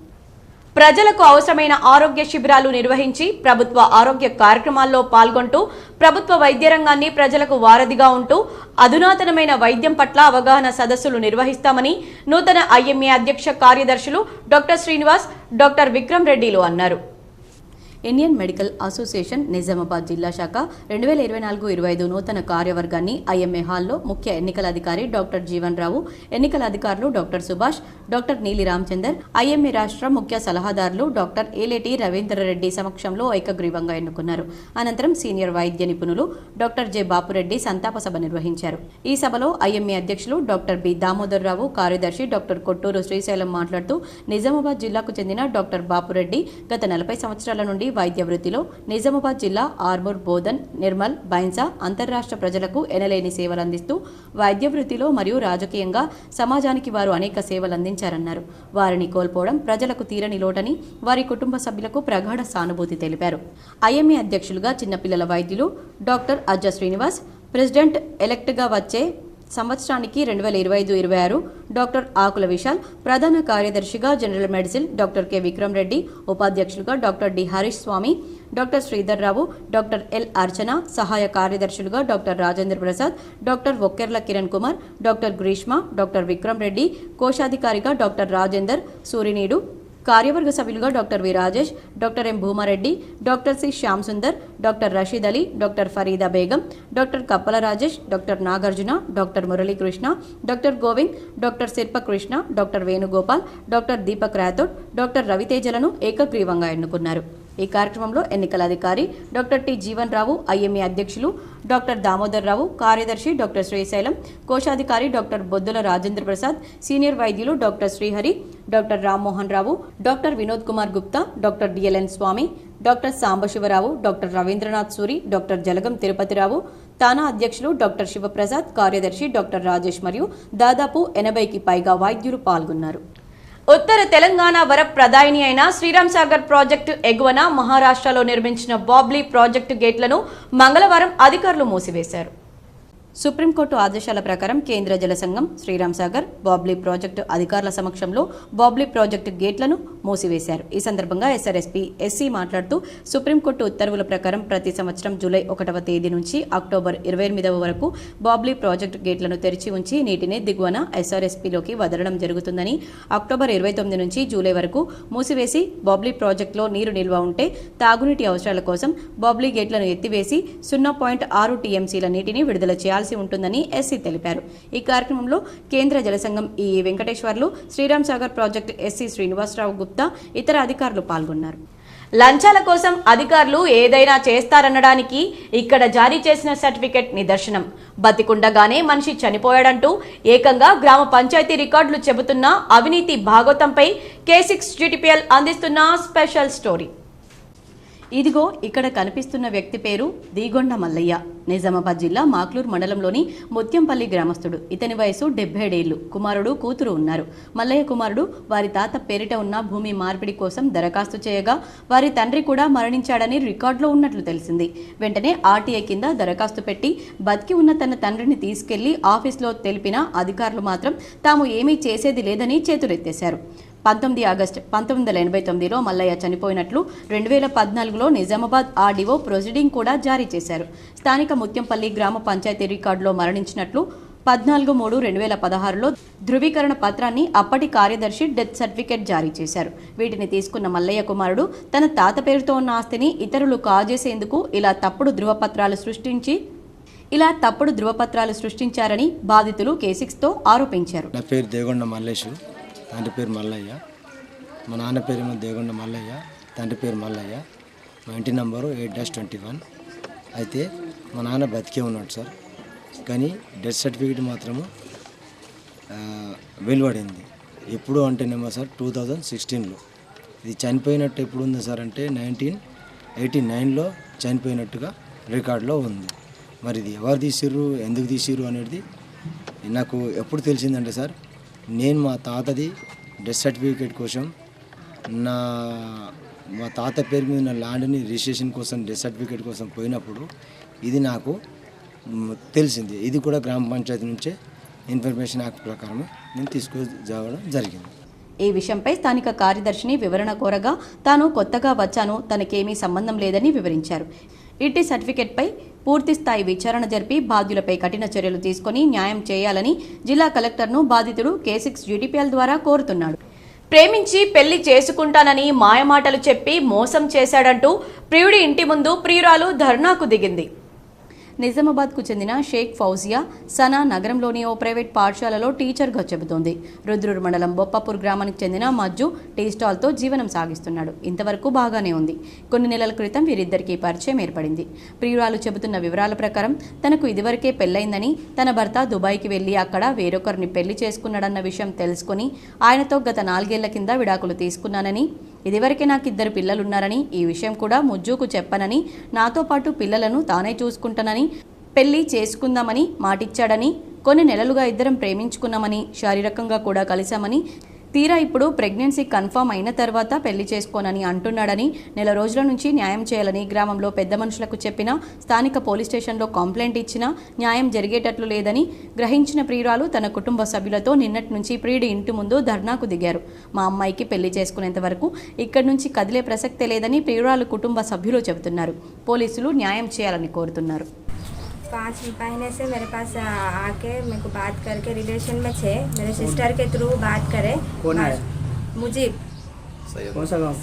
Speaker 1: ప్రజలకు అవసరమైన ఆరోగ్య శిబిరాలు నిర్వహించి ప్రభుత్వ ఆరోగ్య కార్యక్రమాల్లో పాల్గొంటూ ప్రభుత్వ వైద్య రంగాన్ని ప్రజలకు వారధిగా ఉంటూ అధునాతనమైన వైద్యం పట్ల అవగాహన సదస్సులు నిర్వహిస్తామని నూతన ఐఎంఏ అధ్యక్ష కార్యదర్శులు డాక్టర్ శ్రీనివాస్, డాక్టర్ విక్రమ్ రెడ్డిలు అన్నారు. ఇండియన్ మెడికల్ అసోసియేషన్ నిజామాబాద్ జిల్లా శాఖ 2024-25 నూతన కార్యవర్గాన్ని ఐఎంఏ హాల్లో ముఖ్య ఎన్నికల అధికారి డాక్టర్ జీవన్ రావు, ఎన్నికల అధికారులు డాక్టర్ సుభాష్, డాక్టర్ నీలి రామచందర్, ఐఎంఏ రాష్ట్ర ముఖ్య సలహాదారులు డాక్టర్ ఏలేటి రవీంద్రరెడ్డి సమక్షంలో ఏకగ్రీవంగా ఎన్నుకున్నారు. అనంతరం సీనియర్ వైద్య నిపుణులు డాక్టర్ జె బాపురెడ్డి సంతాప సభ నిర్వహించారు. ఈ సభలో ఐఎంఏ అధ్యక్షులు డాక్టర్ బి దామోదర్ రావు, కార్యదర్శి డాక్టర్ కొట్టూరు శ్రీశైలం మాట్లాడుతూ నిజామాబాద్ జిల్లాకు చెందిన డాక్టర్ బాపురెడ్డి గత 40 సంవత్సరాల నుండి వైద్య వృత్తిలో నిజామాబాద్ జిల్లా ఆర్మూర్, బోధన్, నిర్మల్, బైన్సా అంతర్రాష్ట్ర ప్రజలకు ఎనలేని సేవలు అందిస్తూ వైద్య వృత్తిలో మరియు రాజకీయంగా సమాజానికి వారు అనేక సేవలు అందించారన్నారు. వారిని కోల్పోవడం ప్రజలకు తీరని లోటని వారి కుటుంబ సభ్యులకు ప్రగాఢ సానుభూతి తెలిపారు. ఐఎంఏ అధ్యక్షులుగా చిన్నపిల్లల వైద్యులు డాక్టర్ అజ్జ శ్రీనివాస్, ప్రెసిడెంట్ ఎలెక్ట్గా వచ్చే సంవత్సరానికి 2025-26 డాక్టర్ ఆకుల విశాల్, ప్రధాన కార్యదర్శిగా general medicine doctor K Vikram Reddy, ఉపాధ్యక్షులుగా doctor D Harish Swamy, doctor Sridhar Rao, doctor L Archana, సహాయ కార్యదర్శులుగా doctor Rajendra Prasad, doctor Okkerla Kiran Kumar, doctor Grishma, doctor Vikram Reddy, కోశాధికారిగా డాక్టర్ రాజేందర్ సూరినీడు, కార్యవర్గ సభ్యులుగా doctor V Rajesh, doctor M Bhumareddy, doctor C Shyam Sundar, doctor Rasheed Ali, doctor Farida Begum, doctor Kappala Rajesh, doctor Nagarjuna, doctor Muralikrishna, doctor Govind, doctor Shilpakrishna, doctor Venugopal, doctor Deepak Rathod, doctor రవితేజలను ఏకగ్రీవంగా ఎన్నుకున్నారు. ఈ కార్యక్రమంలో ఎన్నికల అధికారి doctor T Jeevan Rao, IMA అధ్యక్షులు డాక్టర్ దామోదర్ రావు, కార్యదర్శి డాక్టర్ శ్రీశైలం, కోశాధికారి డాక్టర్ బొద్దుల రాజేంద్ర ప్రసాద్, సీనియర్ వైద్యులు doctor Srihari, doctor Rammohan Rao, doctor Vinod Kumar Gupta, doctor DLN Swamy, doctor Sambasivarao, doctor Ravindranath Suri, doctor Jalagam Tirupatirao, TANA అధ్యక్షులు డాక్టర్ శివప్రసాద్, కార్యదర్శి డాక్టర్ రాజేష్ మరియు దాదాపు 80కి పైగా వైద్యులు పాల్గొన్నారు. ఉత్తర తెలంగాణ వరప్రదాయిని అయిన శ్రీరామ్ సాగర్ ప్రాజెక్టు ఎగువన మహారాష్ట్రలో నిర్మించిన బాబ్లీ ప్రాజెక్టు గేట్లను మంగళవారం అధికారులు మూసివేశారు. సుప్రీంకోర్టు ఆదేశాల ప్రకారం కేంద్ర జల సంఘం శ్రీరామ్ సాగర్ బాబ్లీ ప్రాజెక్టు అధికారుల సమక్షంలో బాబ్లీ ప్రాజెక్టు గేట్లను మూసివేశారు. ఈ సందర్భంగా ఎస్ఆర్ఎస్పీ ఎస్సీ మాట్లాడుతూ సుప్రీంకోర్టు ఉత్తర్వుల ప్రకారం ప్రతి సంవత్సరం జూలై 1వ తేదీ నుంచి అక్టోబర్ 28వ వరకు బాబ్లీ ప్రాజెక్టు గేట్లను తెరిచి ఉంచి నీటిని దిగువన ఎస్ఆర్ఎస్పీలోకి వదలడం జరుగుతుందని, అక్టోబర్ 29 నుంచి జూలై వరకు మూసివేసి బాబ్లీ ప్రాజెక్టులో నీరు నిల్వ ఉంటే తాగునీటి అవసరాల కోసం బాబ్లీ గేట్లను ఎత్తివేసి 0.6 టీఎంసీల నీటిని విడుదల చేయాల్సి ఉంటుందని ఎస్సీ తెలిపారు. ఈ కార్యక్రమంలో కేంద్ర జలసంఘం EE Venkateswarlu, Sriram Sagar project SE Srinivasarao Gupta, ఇతర అధికారులు పాల్గొన్నారు. లంచాల కోసం అధికారులు ఏదైనా చేస్తారనడానికి ఇక్కడ జారీ చేసిన సర్టిఫికెట్ నిదర్శనం. బతికుండగానే మనిషి చనిపోయాడంటూ ఏకంగా గ్రామ పంచాయతీ రికార్డులు చెబుతున్న అవినీతి భాగోతంపై K6 GTPL అందిస్తున్న స్పెషల్ స్టోరీ. ఇదిగో ఇక్కడ కనిపిస్తున్న వ్యక్తి పేరు దీగొండ మల్లయ్య. నిజామాబాద్ జిల్లా మాక్లూర్ మండలంలోని ముత్యంపల్లి గ్రామస్తుడు. ఇతని వయసు 77 ఏళ్లు. కుమారుడు, కూతురు ఉన్నారు. మల్లయ్య కుమారుడు వారి తాత పేరిట ఉన్న భూమి మార్పిడి కోసం దరఖాస్తు చేయగా వారి తండ్రి కూడా మరణించాడని రికార్డులో ఉన్నట్లు తెలిసింది. వెంటనే ఆర్టీఐ కింద దరఖాస్తు పెట్టి బతికి ఉన్న తన తండ్రిని తీసుకెళ్లి ఆఫీసులో తెలిపిన అధికారులు మాత్రం తాము ఏమీ చేసేది లేదని చేతులెత్తేశారు. 19 ఆగస్టు 1989లో మల్లయ్య చనిపోయినట్లు 2014లో నిజామాబాద్ ఆర్డీఓ ప్రొసీడింగ్ కూడా జారీ చేశారు. స్థానిక ముత్యంపల్లి గ్రామ పంచాయతీ రికార్డులో మరణించినట్లు 14/3/2016లో ధృవీకరణ పత్రాన్ని అప్పటి కార్యదర్శి డెత్ సర్టిఫికేట్ జారీ చేశారు. వీటిని తీసుకున్న మల్లయ్య కుమారుడు తన తాత పేరుతో ఉన్న ఆస్తిని ఇతరులు కాజేసేందుకు ఇలా తప్పుడు ధృవపత్రాలు సృష్టించారని బాధితులు K6తో ఆరోపించారు.
Speaker 11: నా పేరు దేగొండ మల్లేషు, తండ్రి పేరు మల్లయ్య. మా నాన్న పేరు దేగొండ మల్లయ్య, తండ్రి పేరు మల్లయ్య. మా ఇంటి నంబరు 8-21. అయితే మా నాన్న బతికే ఉన్నాడు సార్, కానీ డెత్ సర్టిఫికేట్ మాత్రము వెలువడింది. ఎప్పుడు అంటేనేమో సార్ 2016లో. ఇది చనిపోయినట్టు ఎప్పుడు ఉంది సార్ అంటే 1989లో చనిపోయినట్టుగా రికార్డులో ఉంది. మరి ఇది ఎవరు తీసిర్రు, ఎందుకు తీసిర్రు అనేది నాకు ఎప్పుడు తెలిసిందంటే సార్, నేను మా తాతది డెత్ సర్టిఫికేట్ కోసం మా తాత పేరు మీద ఉన్న ల్యాండ్ని రిజిస్ట్రేషన్ కోసం డెత్ సర్టిఫికేట్ కోసం పోయినప్పుడు ఇది నాకు తెలిసింది. ఇది కూడా గ్రామ పంచాయతీ నుంచే ఇన్ఫర్మేషన్ యాక్ట్ ప్రకారం నేను తీసుకురావడం జరిగింది.
Speaker 1: ఈ విషయంపై స్థానిక కార్యదర్శిని వివరణ కోరగా తాను కొత్తగా వచ్చాను, తనకేమీ సంబంధం లేదని వివరించారు. ఇట్టి సర్టిఫికెట్పై పూర్తి స్థాయి విచారణ జరిపి బాధ్యులపై కఠిన చర్యలు తీసుకుని న్యాయం చేయాలని జిల్లా కలెక్టర్ను బాధితుడు K6 GTPL ద్వారా కోరుతున్నాడు. ప్రేమించి పెళ్లి చేసుకుంటానని మాయమాటలు చెప్పి మోసం చేశాడంటూ ప్రియుడి ఇంటి ముందు ప్రియురాలు ధర్నాకు దిగింది. నిజామాబాద్కు చెందిన షేక్ ఫౌజియా సనా నగరంలోని ఓ ప్రైవేట్ పాఠశాలలో టీచర్గా చెబుతోంది. రుద్రూరు మండలం బొప్పాపూర్ గ్రామానికి చెందిన మజ్జు టీ స్టాల్తో జీవనం సాగిస్తున్నాడు. ఇంతవరకు బాగానే ఉంది. కొన్ని నెలల క్రితం వీరిద్దరికీ పరిచయం ఏర్పడింది. ప్రియురాలు చెబుతున్న వివరాల ప్రకారం తనకు ఇదివరకే పెళ్లైందని, తన భర్త దుబాయ్కి వెళ్లి అక్కడ వేరొకరిని పెళ్లి చేసుకున్నాడన్న విషయం తెలుసుకుని ఆయనతో గత 4 ఏళ్ల కింద విడాకులు తీసుకున్నానని, ఇదివరకే నాకు 2 పిల్లలున్నారని, ఈ విషయం కూడా ముజ్జుకు చెప్పనని, నాతో పాటు పిల్లలను తానే చూసుకుంటానని, పెళ్లి చేసుకుందామని మాటిచ్చాడని, కొన్ని నెలలుగా ఇద్దరం ప్రేమించుకున్నామని, శారీరకంగా కూడా కలిశామని, తీరా ఇప్పుడు ప్రెగ్నెన్సీ కన్ఫర్మ్ అయిన తర్వాత పెళ్లి చేసుకోనని అంటున్నాడని, నెల రోజుల నుంచి న్యాయం చేయాలని గ్రామంలో పెద్ద మనుషులకు చెప్పినా, స్థానిక పోలీస్ స్టేషన్లో కంప్లైంట్ ఇచ్చినా న్యాయం జరిగేటట్లు లేదని గ్రహించిన ప్రియురాలు తన కుటుంబ సభ్యులతో నిన్నటి నుంచి ప్రియుడి ఇంటి ముందు ధర్నాకు దిగారు. మా అమ్మాయికి పెళ్లి చేసుకునేంత వరకు ఇక్కడి నుంచి కదిలే ప్రసక్తే లేదని ప్రియురాలు కుటుంబ సభ్యులు చెబుతున్నారు. పోలీసులు న్యాయం చేయాలని కోరుతున్నారు.
Speaker 12: 5 महीने से मेरे पास आके मेरे को बात करके रिलेशन में थे, मेरे सिस्टर के थ्रू बात करे. कौन है? मुजीब.
Speaker 13: कौन सा गाँव?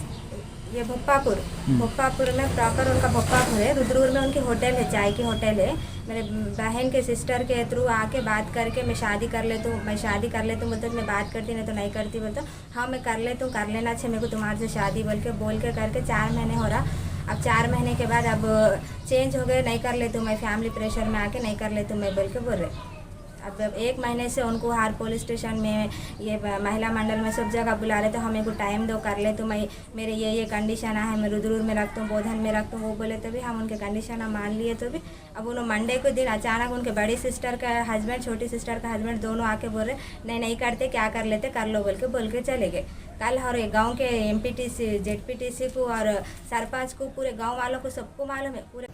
Speaker 12: ये भोपापुर में प्रॉपर उनका भोपापुर है. रुद्रपुर में उनकी होटल है, चाय की होटल है. मेरे बहन के सिस्टर के थ्रू आके बात करके मैं शादी कर लेता हूँ बोलते मैं बात करती नहीं तो नहीं करती बोलता. हाँ मैं कर लेता हूँ, कर लेना चाहिए मेरे को तुम्हारे से शादी बोल के करके 4 महीने हो रहा. अब 4 महीने के बाद अब चेंज हो गए, नहीं कर लेती हूँ मैं, फैमिली प्रेशर में आके नहीं कर लेती हूँ मैं बोल के बोल रहे. अब 1 महीने से उनको हर पुलिस स्टेशन में, ये महिला मंडल में सब जगह बुला रहे थे. हमें को टाइम दो, कर ले तो मैं, मेरे ये कंडीशन है, मैं रुद्रपुर में रखता हूँ, बोधन में रखता हूँ, वो बोले तो भी हम उनके कंडीशन मान लिए. तो भी अब उन्होंने मंडे को दिन अचानक उनके बड़ी सिस्टर का हस्बैंड, छोटी सिस्टर का हस्बैंड दोनों आके बोल रहे नहीं करते, क्या कर लेते कर लो बोल के चले गए कल. और गाँव के MPTC ZPTC को और सरपंच को, पूरे गाँव वालों को सबको मालूम है. पूरे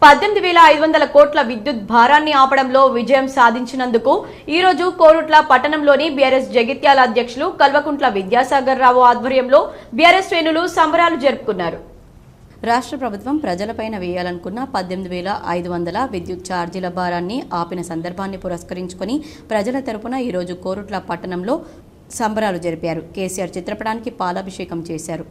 Speaker 1: 18,500 కోట్ల విద్యుత్ భారాన్ని ఆపడంలో విజయం సాధించినందుకు ఈ రోజు కోరుట్ల పట్టణంలోని బీఆర్ఎస్ జగిత్యాల అధ్యక్షులు కల్వకుంట్ల విద్యాసాగర్ రావు ఆధ్వర్యంలో బీఆర్ఎస్ శ్రేణులు సంబరాలు జరుపుకున్నారు. రాష్ట్ర ప్రభుత్వం ప్రజలపైన వేయాలనుకున్న 18,500 విద్యుత్ ఛార్జీల భారాన్ని ఆపిన సందర్భాన్ని పురస్కరించుకుని ప్రజల తరపున ఈ రోజు కోరుట్ల పట్టణంలో సంబరాలు జరిపారు. కేసీఆర్ చిత్రపటానికి పాలాభిషేకం చేశారు.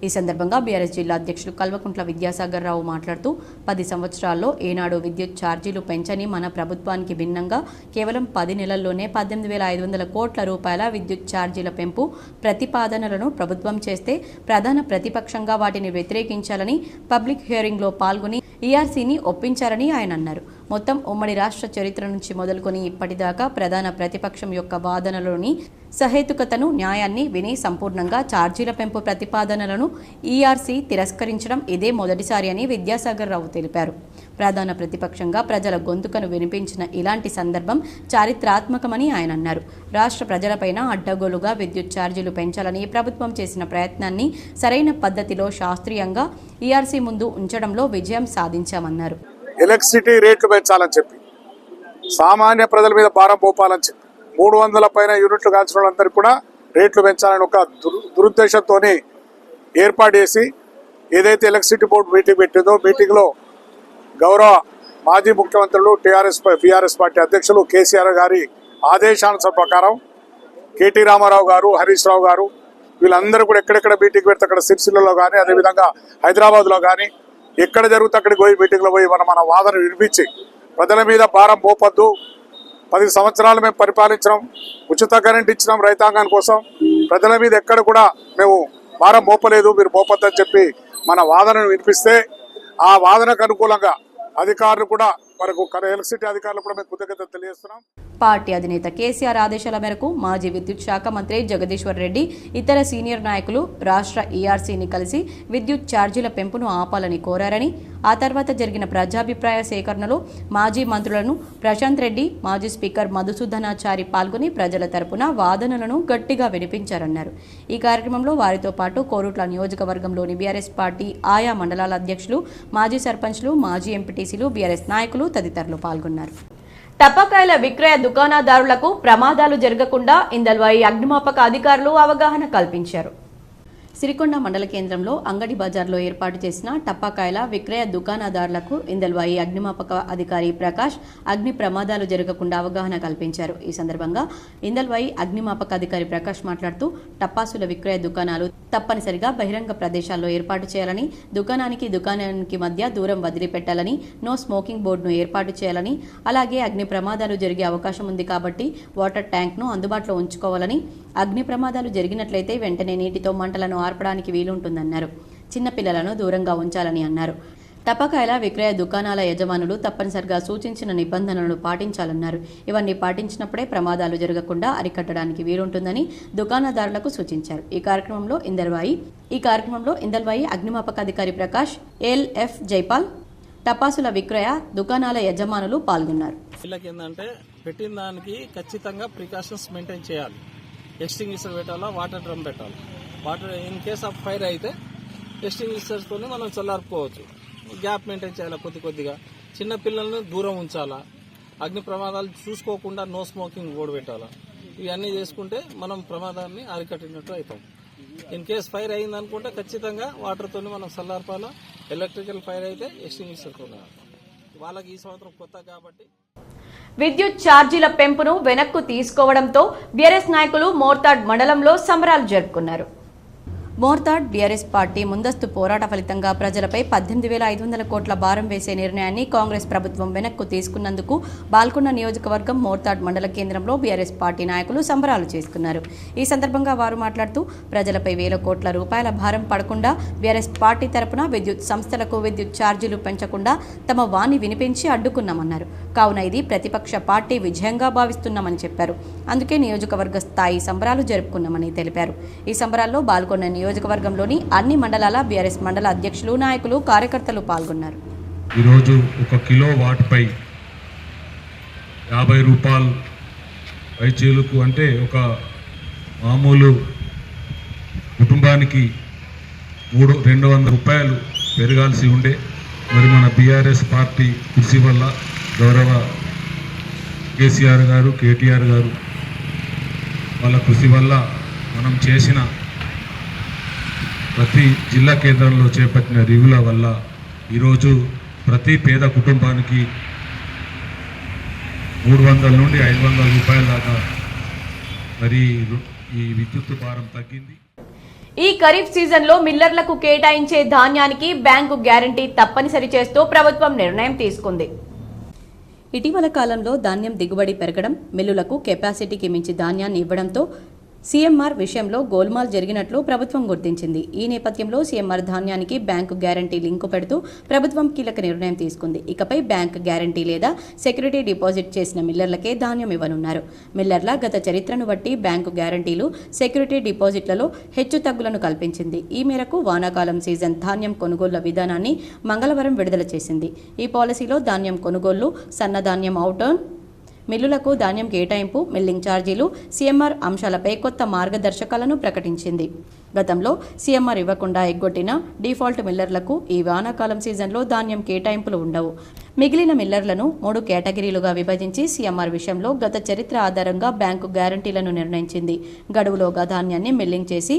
Speaker 1: ఈ సందర్భంగా బీఆర్ఎస్ జిల్లా అధ్యక్షులు కల్వకుంట్ల విద్యాసాగర్ రావు మాట్లాడుతూ 10 సంవత్సరాల్లో ఏనాడు విద్యుత్ ఛార్జీలు పెంచని మన ప్రభుత్వానికి భిన్నంగా కేవలం 10 నెలల్లోనే 18,500 కోట్ల రూపాయల విద్యుత్ ఛార్జీల పెంపు ప్రతిపాదనలను ప్రభుత్వం చేస్తే ప్రధాన ప్రతిపక్షంగా వాటిని వ్యతిరేకించాలని పబ్లిక్ హియరింగ్లో పాల్గొని ఈఆర్సీని ఒప్పించారని ఆయన అన్నారు. మొత్తం ఉమ్మడి రాష్ట్ర చరిత్ర నుంచి మొదలుకొని ఇప్పటిదాకా ప్రధాన ప్రతిపక్షం యొక్క వాదనలోని సహేతుకతను, న్యాయాన్ని విని సంపూర్ణంగా ఛార్జీల పెంపు ప్రతిపాదనలను ఈఆర్సీ తిరస్కరించడం ఇదే మొదటిసారి అని విద్యాసాగర్ రావు తెలిపారు. ప్రధాన ప్రతిపక్షంగా ప్రజల గొంతుకను వినిపించిన ఇలాంటి సందర్భం చారిత్రాత్మకమని ఆయన అన్నారు. రాష్ట్ర ప్రజలపైన అడ్డగోలుగా విద్యుత్ ఛార్జీలు పెంచాలని ప్రభుత్వం చేసిన ప్రయత్నాన్ని సరైన పద్ధతిలో శాస్త్రీయంగా ఈఆర్సీ ముందు ఉంచడంలో విజయం సాధించామన్నారు.
Speaker 14: ఎలక్ట్రిసిటీ రేట్లు పెంచాలని చెప్పి, సామాన్య ప్రజల మీద భారం పోపాలని చెప్పి, 300 పైన యూనిట్లు కాల్చిన వాళ్ళందరికీ కూడా రేట్లు పెంచాలని ఒక దురుద్దేశంతో ఏర్పాటు చేసి ఏదైతే ఎలక్ట్రిసిటీ బోర్డు మీటింగ్ పెట్టిందో, మీటింగ్లో గౌరవ మాజీ ముఖ్యమంత్రులు టీఆర్ఎస్ పార్టీ అధ్యక్షులు కేసీఆర్ గారి ఆదేశానుసార ప్రకారం కేటీ రామారావు గారు, హరీష్ రావు గారు వీళ్ళందరూ కూడా ఎక్కడెక్కడ మీటింగ్ పెడితే అక్కడ సిరిసిల్లలో కానీ, అదేవిధంగా హైదరాబాద్లో కానీ ఎక్కడ జరుగుతే అక్కడికి పోయి మీటింగ్లో పోయి మన వాదన వినిపించి ప్రజల మీద భారం మోపొద్దు, 10 సంవత్సరాలు మేము పరిపాలించినాం, ఉచిత కరెంట్ ఇచ్చినాం రైతాంగం కోసం, ప్రజల మీద ఎక్కడ కూడా మేము భారం మోపలేదు, మీరు మోపొద్దని చెప్పి మన వాదనను వినిపిస్తే ఆ వాదనకు అనుకూలంగా అధికారులు కూడా మనకు ఎలక్ట్రిసిటీ అధికారులు కూడా మేము కృతజ్ఞతలు తెలియజేస్తున్నాం.
Speaker 1: పార్టీ అధినేత కేసీఆర్ ఆదేశాల మేరకు మాజీ విద్యుత్ శాఖ మంత్రి జగదీశ్వర్ రెడ్డి ఇతర సీనియర్ నాయకులు రాష్ట్ర ఈఆర్సీని కలిసి విద్యుత్ ఛార్జీల పెంపును ఆపాలని కోరారని, ఆ తర్వాత జరిగిన ప్రజాభిప్రాయ సేకరణలో మాజీ మంత్రులను ప్రశాంత్ రెడ్డి, మాజీ స్పీకర్ మధుసూదనాచారి పాల్గొని ప్రజల తరపున వాదనలను గట్టిగా వినిపించారన్నారు. ఈ కార్యక్రమంలో వారితో పాటు కోరుట్ల నియోజకవర్గంలోని బీఆర్ఎస్ పార్టీ ఆయా మండలాల అధ్యక్షులు, మాజీ సర్పంచ్లు, మాజీ ఎంపీటీసీలు, బీఆర్ఎస్ నాయకులు తదితరులు పాల్గొన్నారు. టపాకాయల విక్రయ దుకాణదారులకు ప్రమాదాలు జరగకుండా ఇందల్వాయి అగ్నిమాపక అధికారులు అవగాహన కల్పించారు. సిరికొండ మండల కేంద్రంలో అంగడి బజార్లో ఏర్పాటు చేసిన టపాకాయల విక్రయ దుకాణదారులకు ఇందల్వాయి అగ్నిమాపక అధికారి ప్రకాష్ అగ్ని ప్రమాదాలు జరగకుండా అవగాహన కల్పించారు. ఈ సందర్భంగా ఇందల్వాయి అగ్నిమాపక అధికారి ప్రకాష్ మాట్లాడుతూ టపాసుల విక్రయ దుకాణాలు తప్పనిసరిగా బహిరంగ ప్రదేశాల్లో ఏర్పాటు చేయాలని, దుకాణానికి మధ్య దూరం వదిలిపెట్టాలని, నో స్మోకింగ్ బోర్డును ఏర్పాటు చేయాలని, అలాగే అగ్ని ప్రమాదాలు జరిగే అవకాశం ఉంది కాబట్టి వాటర్ ట్యాంక్ను అందుబాటులో ఉంచుకోవాలని, అగ్ని ప్రమాదాలు జరిగినట్లయితే వెంటనే నీటితో మంటలను ఆర్పడానికి వీలుంటుందన్నారు. చిన్నపిల్లలను దూరంగా ఉంచాలని అన్నారు. టపాకాయల విక్రయ దుకాణాల యజమానులు తప్పనిసరిగా సూచించిన నిబంధనలను పాటించాలన్నారు. ఇవన్నీ పాటించినప్పుడే ప్రమాదాలు జరగకుండా అరికట్టడానికి వీలుంటుందని దుకాణదారులకు సూచించారు. ఈ కార్యక్రమంలో ఇందల్వాయి అగ్నిమాపక అధికారి ప్రకాష్, ఎల్ఎఫ్ జైపాల్, టపాసుల విక్రయ దుకాణాల యజమానులు పాల్గొన్నారు.
Speaker 15: ఏంటంటే పెట్టిన దానికి ఖచ్చితంగా ప్రికాషన్స్ మెయింటైన్ చేయాలి. ఎక్స్టింగ్విషర్ పెట్టాలా, వాటర్ డ్రమ్ పెట్టాలి. Water in case of fire అయితే ఎక్స్టింగ్విషర్స్తో మనం చల్లార్పుకోవచ్చు. గ్యాప్ మెయింటైన్ చేయాలి కొద్దిగా. చిన్న పిల్లల్ని దూరం ఉంచాలా, అగ్ని ప్రమాదాలు చూసుకోకుండా నో స్మోకింగ్ బోర్డు పెట్టాలా. ఇవన్నీ చేసుకుంటే మనం ప్రమాదాన్ని అరికట్టినట్టు అవుతాం. ఇన్ కేస్ ఫైర్ అయింది అనుకుంటే ఖచ్చితంగా వాటర్తో మనం చల్లార్పాలా. ఎలక్ట్రికల్ ఫైర్ అయితే ఎక్స్టింగ్విషర్తో. వాళ్ళకి ఈ సంవత్సరం కొత్త కాబట్టి
Speaker 1: విద్యుత్ ఛార్జీల పెంపును వెనక్కు తీసుకోవడంతో బీఆర్ఎస్ నాయకులు మోర్తాడ్ మండలంలో సంబరాలు జరుపుకున్నారు. మోర్తాడ్ బీఆర్ఎస్ పార్టీ ముందస్తు పోరాట ఫలితంగా ప్రజలపై 18,500 కోట్ల భారం వేసే నిర్ణయాన్ని కాంగ్రెస్ ప్రభుత్వం వెనక్కు తీసుకున్నందుకు బాల్కొండ నియోజకవర్గం మోర్తాడ్ మండల కేంద్రంలో బీఆర్ఎస్ పార్టీ నాయకులు సంబరాలు చేసుకున్నారు. ఈ సందర్భంగా వారు మాట్లాడుతూ ప్రజలపై 1,000 కోట్ల రూపాయల భారం పడకుండా బీఆర్ఎస్ పార్టీ తరపున విద్యుత్ సంస్థలకు విద్యుత్ ఛార్జీలు పెంచకుండా తమ వాణి వినిపించి అడ్డుకున్నామన్నారు. కావున ఇది ప్రతిపక్ష పార్టీ విజయంగా భావిస్తున్నామని చెప్పారు. అందుకే నియోజకవర్గ స్థాయి సంబరాలు జరుపుకున్నామని తెలిపారు. ఈ సంబరాల్లో బాల్కొండ నియోజకవర్గంలోని అన్ని మండలాల బీఆర్ఎస్ మండల అధ్యక్షులు, నాయకులు, కార్యకర్తలు పాల్గొన్నారు.
Speaker 16: ఈరోజు 1 కిలో వాట్పై 50 రూపాయలు పైచీలకు అంటే ఒక మామూలు కుటుంబానికి 200 రూపాయలు పెరగాల్సి ఉండే. మరి మన బీఆర్ఎస్ పార్టీ కృషి వల్ల గౌరవ కేసీఆర్ గారు, కేటీఆర్ గారు వాళ్ళ కృషి వల్ల మనం చేసిన ప్రతి జిల్లా కేంద్రంలో చేపట్టిన రివ్యూల వల్ల ఈరోజు ప్రతి పేద కుటుంబానికి 300 నుండి 500 రూపాయల దాకా మరి ఈ విద్యుత్ భారం తగ్గింది.
Speaker 1: ఈ ఖరీఫ్ సీజన్లో మిల్లర్లకు కేటాయించే ధాన్యానికి బ్యాంకు గ్యారంటీ తప్పనిసరి చేస్తూ ప్రభుత్వం నిర్ణయం తీసుకుంది. ఇటీవల కాలంలో ధాన్యం దిగుబడి పెరగడం, మిల్లులకు కెపాసిటీకి మించి ధాన్యాన్ని ఇవ్వడంతో సీఎంఆర్ విషయంలో గోల్మాల్ జరిగినట్లు ప్రభుత్వం గుర్తించింది. ఈ నేపథ్యంలో సీఎంఆర్ ధాన్యానికి బ్యాంకు గ్యారంటీ లింకు పెడుతూ ప్రభుత్వం కీలక నిర్ణయం తీసుకుంది. ఇకపై బ్యాంక్ గ్యారంటీ లేదా సెక్యూరిటీ డిపాజిట్ చేసిన మిల్లర్లకే ధాన్యం ఇవ్వనున్నారు. మిల్లర్ల గత చరిత్రను బట్టి బ్యాంకు గ్యారంటీలు, సెక్యూరిటీ డిపాజిట్లలో హెచ్చుతగ్గులను కల్పించింది. ఈ మేరకు వానాకాలం సీజన్ ధాన్యం కొనుగోళ్ల విధానాన్ని మంగళవారం విడుదల చేసింది. ఈ పాలసీలో ధాన్యం కొనుగోళ్లు, సన్నధాన్యం అవుటర్న్, మిల్లులకు ధాన్యం కేటాయింపు, మిల్లింగ్ ఛార్జీలు, సీఎంఆర్ అంశాలపై కొత్త మార్గదర్శకాలను ప్రకటించింది. గతంలో సీఎంఆర్ ఇవ్వకుండా ఎగ్గొట్టిన డిఫాల్ట్ మిల్లర్లకు ఈ వానాకాలం సీజన్లో ధాన్యం కేటాయింపులు ఉండవు. మిగిలిన మిల్లర్లను 3 కేటగిరీలుగా విభజించి సీఎంఆర్ విషయంలో గత చరిత్ర ఆధారంగా బ్యాంకు గ్యారంటీలను నిర్ణయించింది. గడువులోగా ధాన్యాన్ని మిల్లింగ్ చేసి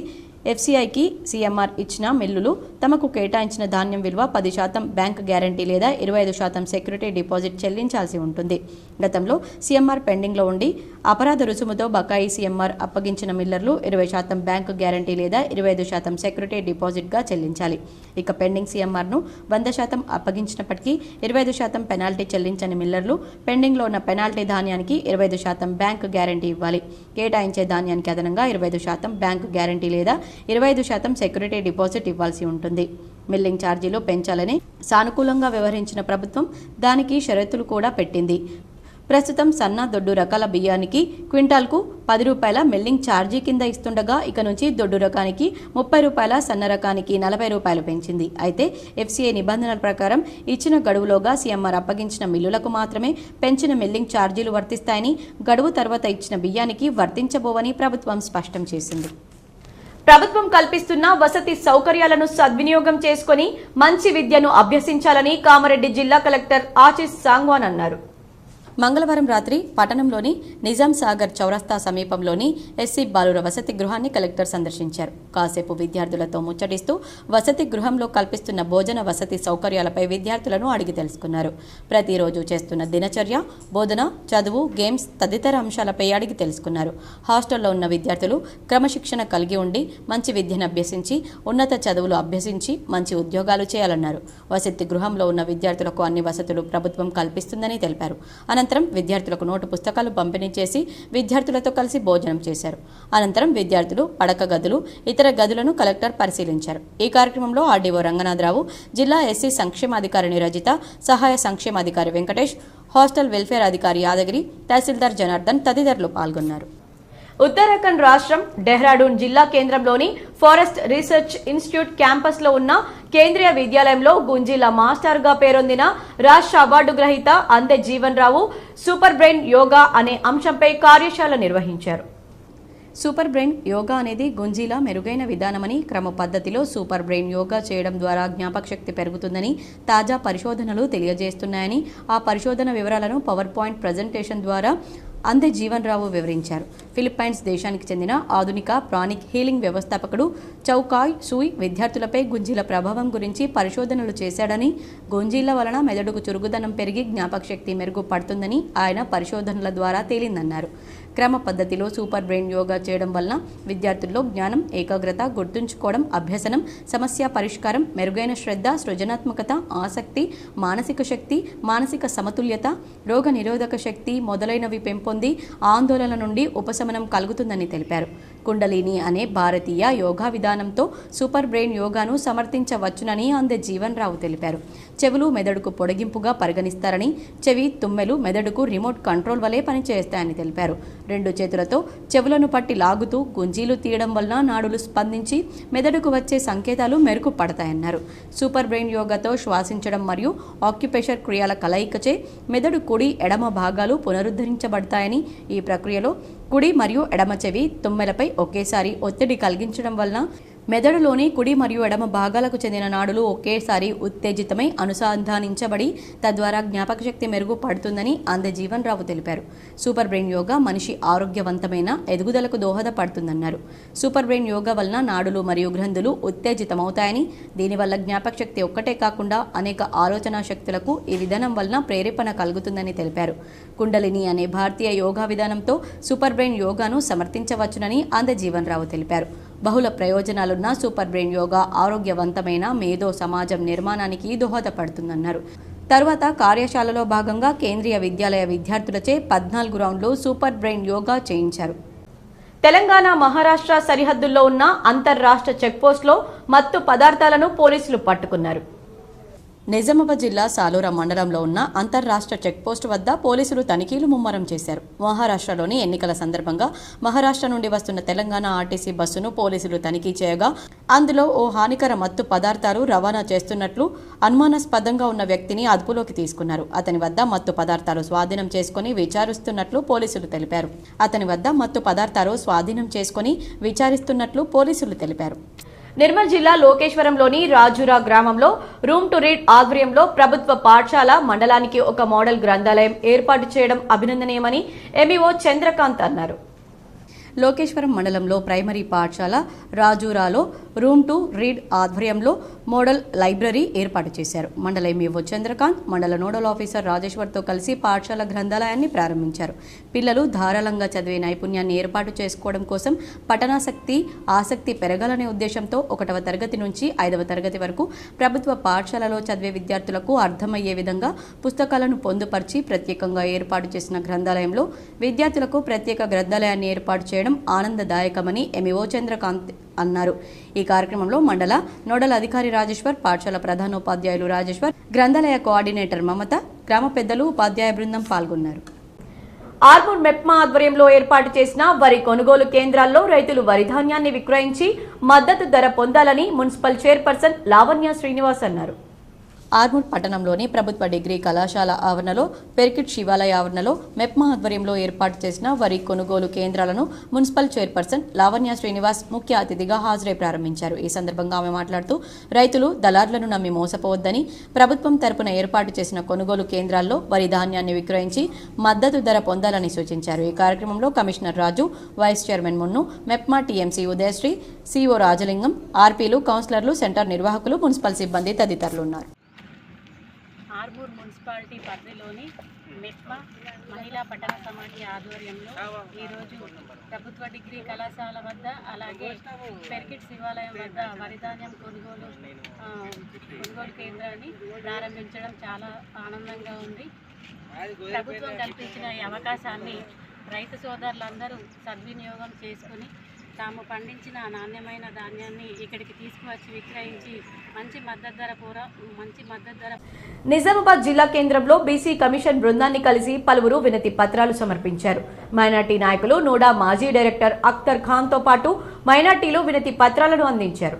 Speaker 1: ఎఫ్సీఐకి సీఎంఆర్ ఇచ్చిన మిల్లులు తమకు కేటాయించిన ధాన్యం విలువ 10% బ్యాంక్ గ్యారంటీ లేదా 25% సెక్యూరిటీ డిపాజిట్ చెల్లించాల్సి ఉంటుంది. గతంలో సీఎంఆర్ పెండింగ్లో ఉండి అపరాధ రుసుముతో బకాయి సీఎంఆర్ అప్పగించిన మిల్లర్లు 20% బ్యాంకు గ్యారంటీ లేదా 25% సెక్యూరిటీ డిపాజిట్గా చెల్లించాలి. ఇక పెండింగ్ సీఎంఆర్ను 100% అప్పగించినప్పటికీ 25% పెనాల్టీ చెల్లించని మిల్లర్లు పెండింగ్లో ఉన్న పెనాల్టీ ధాన్యానికి 25% బ్యాంకు గ్యారంటీ ఇవ్వాలి. కేటాయించే ధాన్యానికి అదనంగా 25% బ్యాంకు గ్యారంటీ లేదా 25% సెక్యూరిటీ డిపాజిట్ ఇవ్వాల్సి ఉంటుంది. మిల్లింగ్ ఛార్జీలు పెంచాలని సానుకూలంగా వ్యవహరించిన ప్రభుత్వం దానికి షరతులు కూడా పెట్టింది. ప్రస్తుతం సన్న, దొడ్డు రకాల బియ్యానికి క్వింటాల్కు 10 రూపాయల మిల్లింగ్ ఛార్జీ కింద ఇస్తుండగా ఇక నుంచి దొడ్డు రకానికి 30 రూపాయల, సన్న రకానికి 40 రూపాయలు పెంచింది. అయితే ఎఫ్సీఐ నిబంధనల ప్రకారం ఇచ్చిన గడువులోగా సీఎంఆర్ అప్పగించిన మిల్లులకు మాత్రమే పెంచిన మిల్లింగ్ ఛార్జీలు వర్తిస్తాయని, గడువు తర్వాత ఇచ్చిన బియ్యానికి వర్తించబోవని ప్రభుత్వం స్పష్టం చేసింది. ప్రభుత్వం కల్పిస్తున్న వసతి సౌకర్యాలను సద్వినియోగం చేసుకుని మంచి విద్యను అభ్యసించాలని కామారెడ్డి జిల్లా కలెక్టర్ ఆశీష్ సాంగ్వాన్ అన్నారు. మంగళవారం రాత్రి పట్టణంలోని నిజాం సాగర్ చౌరస్తా సమీపంలోని ఎస్సీ బాలుర వసతి గృహాన్ని కలెక్టర్ సందర్శించారు. కాసేపు విద్యార్థులతో ముచ్చటిస్తూ వసతి గృహంలో కల్పిస్తున్న భోజన వసతి సౌకర్యాలపై విద్యార్థులను అడిగి తెలుసుకున్నారు. ప్రతిరోజు చేస్తున్న దినచర్య, బోధన, చదువు, గేమ్స్ తదితర అంశాలపై అడిగి తెలుసుకున్నారు. హాస్టల్లో ఉన్న విద్యార్థులు క్రమశిక్షణ కలిగి ఉండి మంచి విద్యను అభ్యసించి ఉన్నత చదువులు అభ్యసించి మంచి ఉద్యోగాలు చేయాలన్నారు. వసతి గృహంలో ఉన్న విద్యార్థులకు అన్ని వసతులు ప్రభుత్వం కల్పిస్తుందని తెలిపారు. అనంతరం విద్యార్థులకు నోటు పుస్తకాలు పంపిణీ చేసి విద్యార్థులతో కలిసి భోజనం చేశారు. అనంతరం విద్యార్థులు పడక గదులు, ఇతర గదులను కలెక్టర్ పరిశీలించారు. ఈ కార్యక్రమంలో ఆర్డీఓ రంగనాథరావు, జిల్లా ఎస్సీ సంక్షేమాధికారిని రజిత, సహాయ సంక్షేమాధికారి వెంకటేష్, హాస్టల్ వెల్ఫేర్ అధికారి యాదగిరి, తహసీల్దార్ జనార్దన్ తదితరులు పాల్గొన్నారు. ఉత్తరాఖండ్ రాష్ట్రం డెహ్రాడూన్ జిల్లా కేంద్రంలోని ఫారెస్ట్ రీసెర్చ్ ఇన్స్టిట్యూట్ క్యాంపస్లో ఉన్న కేంద్రీయ విద్యాలయంలో గుంజీల మాస్టర్గా పేరొందిన రాష్ట్ర అవార్డు గ్రహీత అందే జీవన్ రావు సూపర్ బ్రెయిన్ యోగా అనే అంశంపై కార్యశాల నిర్వహించారు. సూపర్ బ్రెయిన్ యోగా అనేది గుంజీల మెరుగైన విధానమని, క్రమ పద్ధతిలో సూపర్ బ్రెయిన్ యోగా చేయడం ద్వారా జ్ఞాపకశక్తి పెరుగుతుందని తాజా పరిశోధనలు తెలియజేస్తున్నాయని, ఆ పరిశోధన వివరాలను పవర్ పాయింట్ ప్రజెంటేషన్ ద్వారా అందే జీవన్ రావు వివరించారు. ఫిలిప్పైన్స్ దేశానికి చెందిన ఆధునిక ప్రాణిక్ హీలింగ్ వ్యవస్థాపకుడు చౌకాయ్ సూయ్ విద్యార్థులపై గుంజీల ప్రభావం గురించి పరిశోధనలు చేశాడని, గుంజీల వలన మెదడుకు చురుకుదనం పెరిగి జ్ఞాపకశక్తి మెరుగుపడుతుందని ఆయన పరిశోధనల ద్వారా తేలిందన్నారు. క్రమ పద్ధతిలో సూపర్ బ్రెయిన్ యోగా చేయడం వలన విద్యార్థుల్లో జ్ఞానం, ఏకాగ్రత, గుర్తుంచుకోవడం, అభ్యసనం, సమస్య పరిష్కారం, మెరుగైన శ్రద్ధ, సృజనాత్మకత, ఆసక్తి, మానసిక శక్తి, మానసిక సమతుల్యత, రోగ నిరోధక శక్తి మొదలైనవి పెంపొంది ఆందోళన నుండి ఉపశమనం కలుగుతుందని తెలిపారు. కుండలిని అనే భారతీయ యోగా విధానంతో సూపర్ బ్రెయిన్ యోగాను సమర్థించవచ్చునని అందే జీవన్ రావు తెలిపారు. చెవులు మెదడుకు పొడిగింపుగా పరిగణిస్తారని, చెవి తుమ్మెలు మెదడుకు రిమోట్ కంట్రోల్ వలె పనిచేస్తాయని తెలిపారు. 2 చేతులతో చెవులను పట్టి లాగుతూ గుంజీలు తీయడం వలన నాడులు స్పందించి మెదడుకు వచ్చే సంకేతాలు మెరుగుపడతాయన్నారు. సూపర్ బ్రెయిన్ యోగాతో శ్వాసించడం మరియు ఆక్యుపేషర్ క్రియల కలయికచే మెదడు కుడి, ఎడమ భాగాలు పునరుద్ధరించబడతాయని, ఈ ప్రక్రియలో కుడి మరియు ఎడమ చెవి తుమ్మెలపై ఒకేసారి ఒత్తిడి కలిగించడం వలన మెదడులోని కుడి మరియు ఎడమ భాగాలకు చెందిన నాడులు ఒకేసారి ఉత్తేజితమై అనుసంధానించబడి తద్వారా జ్ఞాపకశక్తి మెరుగుపడుతుందని అందే జీవన్ రావు తెలిపారు. సూపర్ బ్రెయిన్ యోగా మనిషి ఆరోగ్యవంతమైన ఎదుగుదలకు దోహదపడుతుందన్నారు. సూపర్ బ్రెయిన్ యోగా వలన నాడులు మరియు గ్రంథులు ఉత్తేజితమవుతాయని, దీనివల్ల జ్ఞాపకశక్తి ఒక్కటే కాకుండా అనేక ఆలోచనా శక్తులకు ఈ విధానం వలన ప్రేరేపణ కలుగుతుందని తెలిపారు. కుండలిని అనే భారతీయ యోగా విధానంతో సూపర్ బ్రెయిన్ యోగాను సమర్థించవచ్చునని అందే జీవన్ రావు తెలిపారు. బహుళ ప్రయోజనాలున్న సూపర్ బ్రెయిన్ యోగా ఆరోగ్యవంతమైన మేధో సమాజం నిర్మాణానికి దోహదపడుతుందన్నారు. తర్వాత కార్యశాలలో భాగంగా కేంద్రీయ విద్యాలయ విద్యార్థులచే 14 రౌండ్లు సూపర్ బ్రెయిన్ యోగా చేయించారు. తెలంగాణ మహారాష్ట్ర సరిహద్దుల్లో ఉన్న అంతర్రాష్ట్ర చెక్పోస్టులో మత్తు పదార్థాలను పోలీసులు పట్టుకున్నారు. నిజామాబాద్ జిల్లా సాలూరా మండలంలో ఉన్న అంతర్రాష్ట్ర చెక్పోస్టు వద్ద పోలీసులు తనిఖీలు ముమ్మరం చేశారు. మహారాష్ట్రలోని ఎన్నికల సందర్భంగా మహారాష్ట్ర నుండి వస్తున్న తెలంగాణ ఆర్టీసీ బస్సును పోలీసులు తనిఖీ చేయగా అందులో ఓ హానికర మత్తు పదార్థాలు రవాణా చేస్తున్నట్లు అనుమానాస్పదంగా ఉన్న వ్యక్తిని అదుపులోకి తీసుకున్నారు. అతని వద్ద మత్తు పదార్థాలు స్వాధీనం చేసుకుని విచారిస్తున్నట్లు పోలీసులు తెలిపారు. నిర్మల్ జిల్లా లోకేశ్వరంలోని రాజురా గ్రామంలో రూమ్ టు రీడ్ ఆధ్వర్యంలో ప్రభుత్వ పాఠశాల మండలానికి ఒక మోడల్ గ్రంథాలయం ఏర్పాటు చేయడం అభినందనీయమని ఎంఈఓ చంద్రకాంత్ అన్నారు. లోకేశ్వరం మండలంలో ప్రైమరీ పాఠశాల రాజురాలో రూమ్ టు రీడ్ ఆధ్వర్యంలో మోడల్ లైబ్రరీ ఏర్పాటు చేశారు. మండల ఎంఈఓ చంద్రకాంత్, మండల నోడల్ ఆఫీసర్ రాజేశ్వర్తో కలిసి పాఠశాల గ్రంథాలయాన్ని ప్రారంభించారు. పిల్లలు ధారాళంగా చదివే నైపుణ్యాన్ని ఏర్పాటు చేసుకోవడం కోసం ఆసక్తి పెరగాలనే ఉద్దేశంతో 1వ తరగతి నుంచి 5వ తరగతి వరకు ప్రభుత్వ పాఠశాలలో చదివే విద్యార్థులకు అర్థమయ్యే విధంగా పుస్తకాలను పొందుపరిచి ప్రత్యేకంగా ఏర్పాటు చేసిన గ్రంథాలయంలో విద్యార్థులకు ప్రత్యేక గ్రంథాలయాన్ని ఏర్పాటు చేయడం ఆనందదాయకమని ఎంఈఓ చంద్రకాంత్ అన్నారు. ఈ కార్యక్రమంలో మండల నోడల్ అధికారి రాజేశ్వర్, పాఠశాల ప్రధానోపాధ్యాయులు రాజేశ్వర్, గ్రంథాలయ కోఆర్డినేటర్ మమత, గ్రామ పెద్దలు, ఉపాధ్యాయ బృందం పాల్గొన్నారు. ఆర్మూర్ మెప్మా ఆధ్వర్యంలో ఏర్పాటు చేసిన వరి కొనుగోలు కేంద్రాల్లో రైతులు వరి ధాన్యాన్ని విక్రయించి మద్దతు ధర పొందాలని మున్సిపల్ చైర్పర్సన్ లావణ్య శ్రీనివాస్ అన్నారు. ఆర్మూర్ పట్టణంలోని ప్రభుత్వ డిగ్రీ కళాశాల ఆవరణలో, పెర్కిట్ శివాలయ ఆవరణలో మెప్మా ఆధ్వర్యంలో ఏర్పాటు చేసిన వరి కొనుగోలు కేంద్రాలను మున్సిపల్ చైర్పర్సన్ లావణ్య శ్రీనివాస్ ముఖ్య అతిథిగా హాజరై ప్రారంభించారు. ఈ సందర్భంగా ఆమె మాట్లాడుతూ రైతులు దళార్లను నమ్మి మోసపోవద్దని, ప్రభుత్వం తరపున ఏర్పాటు చేసిన కొనుగోలు కేంద్రాల్లో వరి ధాన్యాన్ని విక్రయించి మద్దతు ధర పొందాలని సూచించారు. ఈ కార్యక్రమంలో commissioner Raju, vice chairman Munnu, MEPMA TMC Udayasri, CO Rajalingam, ఆర్పీలు, కౌన్సిలర్లు, సెంటర్ నిర్వాహకులు, మున్సిపల్ సిబ్బంది తదితరులు ఉన్నారు.
Speaker 17: ఆర్మూర్ మున్సిపాలిటీ పరిధిలోని మెప్మా మహిళా పట్టణ సమాఖ్య ఆధ్వర్యంలో ఈరోజు ప్రభుత్వ డిగ్రీ కళాశాల వద్ద అలాగే పెర్కిట్ శివాలయం వద్ద వరిధాన్యం కొనుగోలు కేంద్రాన్ని ప్రారంభించడం చాలా ఆనందంగా ఉంది. ప్రభుత్వం కల్పించిన ఈ అవకాశాన్ని రైతు సోదరులందరూ సద్వినియోగం చేసుకుని తాము పండించిన నాణ్యమైన ధాన్యాన్ని ఇక్కడికి తీసుకువచ్చి విక్రయించి మంచి మద్దతు ధర.
Speaker 1: నిజామాబాద్ జిల్లా కేంద్రంలో బీసీ కమిషన్ బృందాన్ని కలిసి పలువురు వినతి పత్రాలు సమర్పించారు. మైనార్టీ నాయకులు నోడా మాజీ డైరెక్టర్ అఖ్తర్ ఖాన్తో పాటు మైనార్టీలు వినతి పత్రాలను అందించారు.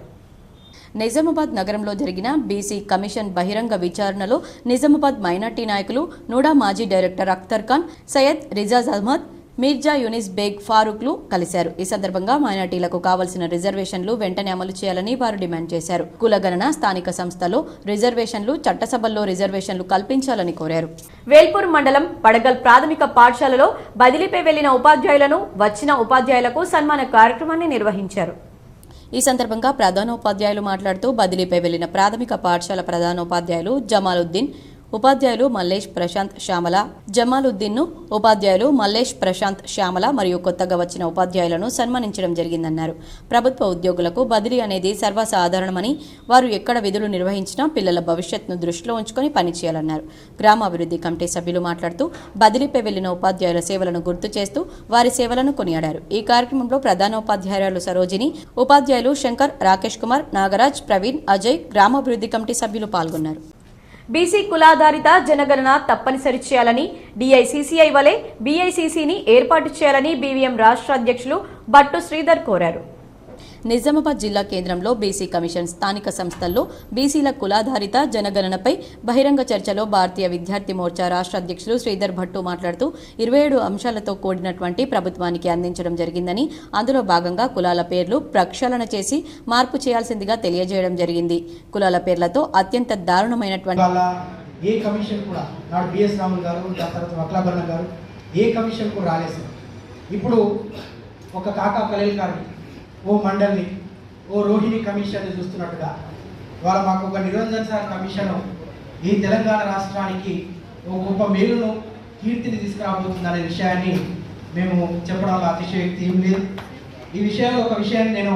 Speaker 1: నిజామాబాద్ నగరంలో జరిగిన బీసీ కమిషన్ బహిరంగ విచారణలో నిజామాబాద్ మైనార్టీ నాయకులు నోడా మాజీ డైరెక్టర్ అఖ్తర్ ఖాన్, సయ్యద్ రిజాజ్ అహ్మద్, మీర్జా యూనిస్ బేగ్ ఫారూక్లు కలిశారు. ఈ సందర్భంగా మైనార్టీలకు కావాల్సిన రిజర్వేషన్లు వెంటనే అమలు చేయాలని వారు డిమాండ్ చేశారు. కులగణన, స్థానిక సంస్థలో రిజర్వేషన్లు, చట్టసభల్లో రిజర్వేషన్లు కల్పించాలని కోరారు. వేల్పూర్ మండలం పడగల్ ప్రాథమిక పాఠశాలలో బదిలీపై వెళ్లిన ఉపాధ్యాయులను, వచ్చిన ఉపాధ్యాయులకు సన్మాన కార్యక్రమాన్ని నిర్వహించారు. ఈ సందర్భంగా ప్రధానోపాధ్యాయులు మాట్లాడుతూ బదిలీపై వెళ్లిన ప్రాథమిక పాఠశాల ప్రధానోపాధ్యాయులు జమాలుద్దీన్, ఉపాధ్యాయులు మల్లేష్ ప్రశాంత్ శ్యామల, జమాలుద్దీన్ను ఉపాధ్యాయులు మల్లేష్ ప్రశాంత్ శ్యామల మరియు కొత్తగా వచ్చిన ఉపాధ్యాయులను సన్మానించడం జరిగిందన్నారు. ప్రభుత్వ ఉద్యోగులకు బదిలీ అనేది సర్వసాధారణమని, వారు ఎక్కడ విధులు నిర్వహించినా పిల్లల భవిష్యత్తును దృష్టిలో ఉంచుకొని పనిచేయాలన్నారు. గ్రామాభివృద్ధి కమిటీ సభ్యులు మాట్లాడుతూ బదిలీపై వెళ్లిన ఉపాధ్యాయుల సేవలను గుర్తు చేస్తూ వారి సేవలను కొనియాడారు. ఈ కార్యక్రమంలో ప్రధానోపాధ్యాయురాలు సరోజిని, ఉపాధ్యాయులు శంకర్, రాకేష్ కుమార్, నాగరాజ్, ప్రవీణ్, అజయ్, గ్రామాభివృద్ధి కమిటీ సభ్యులు పాల్గొన్నారు. బీసీ కులాధారిత జనగణన తప్పనిసరి చేయాలని, డీఐసీసీఐ వలె బీఐసీసీని ఏర్పాటు చేయాలని బీవీఎం రాష్ట్ర అధ్యక్షులు భట్టు శ్రీధర్ కోరారు. నిజామాబాద్ జిల్లా కేంద్రంలో బీసీ కమిషన్ స్థానిక సంస్థల్లో బీసీల కులాధారిత జనగణనపై బహిరంగ చర్చలో భారతీయ విద్యార్థి మోర్చా రాష్ట్ర అధ్యక్షులు శ్రీధర్ భట్టు మాట్లాడుతూ 27 అంశాలతో కూడినటువంటి ప్రభుత్వానికి అందించడం జరిగిందని, అందులో భాగంగా కులాల పేర్లు ప్రక్షాళన చేసి మార్పు చేయాల్సిందిగా తెలియజేయడం జరిగింది. కులాల పేర్లతో అత్యంత దారుణమైనటువంటి
Speaker 18: ఏ కమిషన్ కూడా నాడు బిఎస్ రాములు గారు, దాని తర్వాత వక్లాభరణ గారు ఏ కమిషన్ కూడా రాలేదు. ఇప్పుడు ఒక కాకా కలీల్ గారిని, ఓ మండల్ని, ఓ రోహిణి కమిషన్ని చూస్తున్నట్టుగా వాళ్ళ మాకు ఒక నిరంజన్ సార్ కమిషను ఈ తెలంగాణ రాష్ట్రానికి ఒక గొప్ప మేలును, కీర్తిని తీసుకురాబోతుందనే విషయాన్ని మేము చెప్పడంలో అతిశయోక్తి ఏం లేదు. ఈ విషయంలో ఒక విషయాన్ని నేను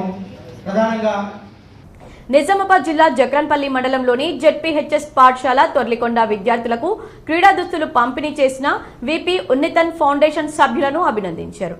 Speaker 18: ప్రధానంగా
Speaker 1: నిజామాబాద్ జిల్లా జక్రన్పల్లి మండలంలోని జెడ్పీహెచ్ఎస్ పాఠశాల తొర్లికొండ విద్యార్థులకు క్రీడా దుస్తులు పంపిణీ చేసిన విపి ఉన్నితన్ ఫౌండేషన్ సభ్యులను అభినందించారు.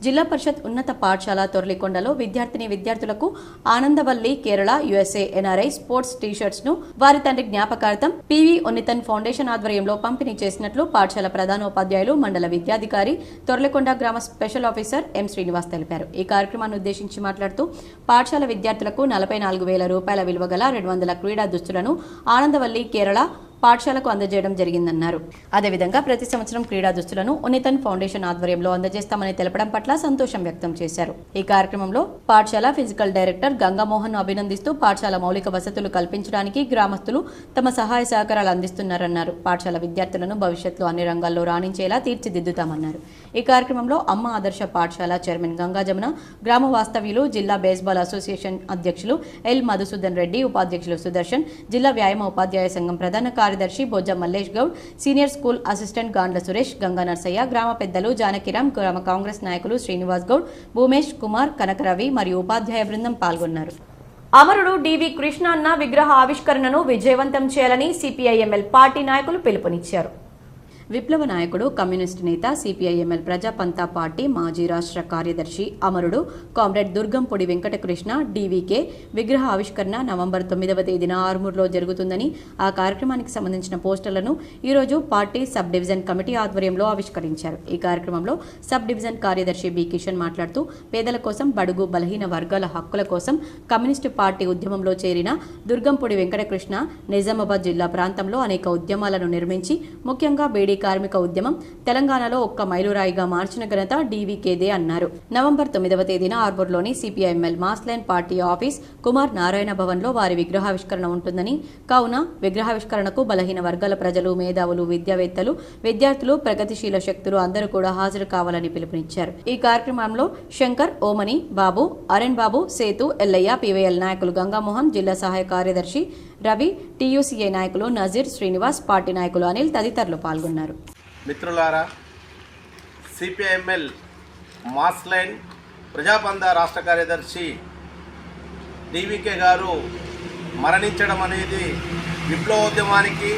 Speaker 1: జిల్లా పరిషత్ ఉన్నత పాఠశాల తొర్లికొండలో విద్యార్థులకు Anandavalli Kerala USA NRI sports T shirts ను వారి తండ్రి జ్ఞాపకార్థం PV ఉన్నితన్ ఫౌండేషన్ ఆధ్వర్యంలో పంపిణీ చేసినట్లు పాఠశాల ప్రధానోపాధ్యాయులు మండల విద్యాధికారి తొర్లికొండ గ్రామ స్పెషల్ ఆఫీసర్ M శ్రీనివాస్ తెలిపారు. ఈ కార్యక్రమాన్ని ఉద్దేశించి మాట్లాడుతూ పాఠశాల విద్యార్థులకు 44,000 రూపాయల విలువ గల 200 క్రీడా దుస్తులను ఆనందవల్లి కేరళ పాఠశాలకు అందజేయడం జరిగిందన్నారు. అదేవిధంగా ప్రతి సంవత్సరం క్రీడా దుస్తులను ఉన్నితన్ ఫౌండేషన్ ఆధ్వర్యంలో అందజేస్తామని తెలపడం పట్ల సంతోషం వ్యక్తం చేశారు. ఈ కార్యక్రమంలో పాఠశాల ఫిజికల్ డైరెక్టర్ గంగామోహన్ అభినందిస్తూ పాఠశాల మౌలిక వసతులు కల్పించడానికి గ్రామస్తులు తమ సహాయ సహకారాలు అందిస్తున్నారన్నారు. పాఠశాల విద్యార్థులను భవిష్యత్తులో అన్ని రంగాల్లో రాణించేలా తీర్చిదిద్దుతామన్నారు. ఈ కార్యక్రమంలో అమ్మ ఆదర్శ పాఠశాల చైర్మన్ గంగా జమున, గ్రామ వాస్తవ్యులు, జిల్లా బేస్బాల్ అసోసియేషన్ అధ్యక్షులు ఎల్ మధుసూదన్ రెడ్డి, ఉపాధ్యక్షులు సుదర్శన్, జిల్లా వ్యాయామ ఉపాధ్యాయ సంఘం ప్రధాన కార్యదర్శి Bojja Mallesh Goud, senior school assistant Gandla Suresh, Ganga Narsaiah, గ్రామ పెద్దలు జానకిరామ్, గ్రామ కాంగ్రెస్ నాయకులు శ్రీనివాస్ గౌడ్, భూమేష్ కుమార్, కనకరవి మరియు ఉపాధ్యాయ బృందం పాల్గొన్నారు. అమరుడు డివి కృష్ణ అన్న విగ్రహ ఆవిష్కరణను విజయవంతం చేయాలని CPI-ML పార్టీ నాయకులు పిలుపునిచ్చారు. విప్లవ నాయకుడు, కమ్యూనిస్టు నేత, CPI-ML ప్రజాపంతా పార్టీ మాజీ రాష్ట్ర కార్యదర్శి అమరుడు కామ్రేడ్ దుర్గంపొడి వెంకటకృష్ణ DVK విగ్రహ ఆవిష్కరణ నవంబర్ 9వ తేదీన ఆర్మూర్లో జరుగుతుందని, ఆ కార్యక్రమానికి సంబంధించిన పోస్టర్లను ఈరోజు పార్టీ సబ్ డివిజన్ కమిటీ ఆధ్వర్యంలో ఆవిష్కరించారు. ఈ కార్యక్రమంలో సబ్ డివిజన్ కార్యదర్శి బి కిషన్ మాట్లాడుతూ పేదల కోసం, బడుగు బలహీన వర్గాల హక్కుల కోసం కమ్యూనిస్టు పార్టీ ఉద్యమంలో చేరిన దుర్గంపొడి వెంకటకృష్ణ నిజామాబాద్ జిల్లా ప్రాంతంలో అనేక ఉద్యమాలను నిర్మించి ముఖ్యంగా బీడీ కార్మిక ఉద్యమం తెలంగాణలో ఒక్క మైలురాయిగా మార్చిన ఘనత DVKదే అన్నారు. నవంబర్ 9వ తేదీన ఆర్మూర్లోని CPI-ML mass line party office Kumar Narayana భవన్లో వారి విగ్రహావిష్కరణ ఉంటుందని, కావున విగ్రహావిష్కరణకు బలహీన వర్గాల ప్రజలు, మేధావులు, విద్యావేత్తలు, విద్యార్థులు, ప్రగతిశీల శక్తులు అందరూ కూడా హాజరు కావాలని పిలుపునిచ్చారు. ఈ కార్యక్రమంలో శంకర్, ఓమని, బాబు, అరణ్ బాబు, సేతు, ఎల్లయ్య, PYL నాయకులు గంగామోహన్, జిల్లా సహాయ కార్యదర్శి రవి, TUCA నాయకులు నజీర్, శ్రీనివాస్, పార్టీ నాయకులు అనిల్ తదితరులు పాల్గొన్నారు.
Speaker 19: మిత్రులారా, CPI-ML మాస్ లైన్ ప్రజాపందా రాష్ట్ర కార్యదర్శి DVK గారు మరణించడం అనేది విప్లవోద్యమానికి,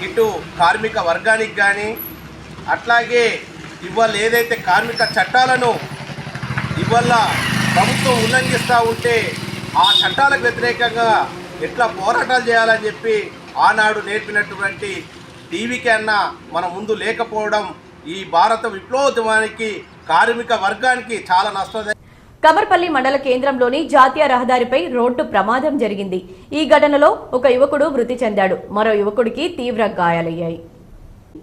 Speaker 19: ఇటు కార్మిక వర్గానికి కానీ, అట్లాగే ఇవాళ ఏదైతే కార్మిక చట్టాలను ఇవాళ ప్రభుత్వం ఉల్లంఘిస్తూ ఉంటే ఆ చట్టాలకు వ్యతిరేకంగా ఎట్లా పోరాటాలు చేయాలని చెప్పి ఆనాడు నేర్పినటువంటి DVK అన్న మన ముందు లేకపోవడం ఈ భారత విప్లవోద్యమానికి, కార్మిక వర్గానికి చాలా నష్టం.
Speaker 1: కమర్పల్లి మండల కేంద్రంలోని జాతీయ రహదారిపై రోడ్డు ప్రమాదం జరిగింది. ఈ ఘటనలో ఒక యువకుడు మృతి చెందాడు, మరో యువకుడికి తీవ్ర గాయాలయ్యాయి.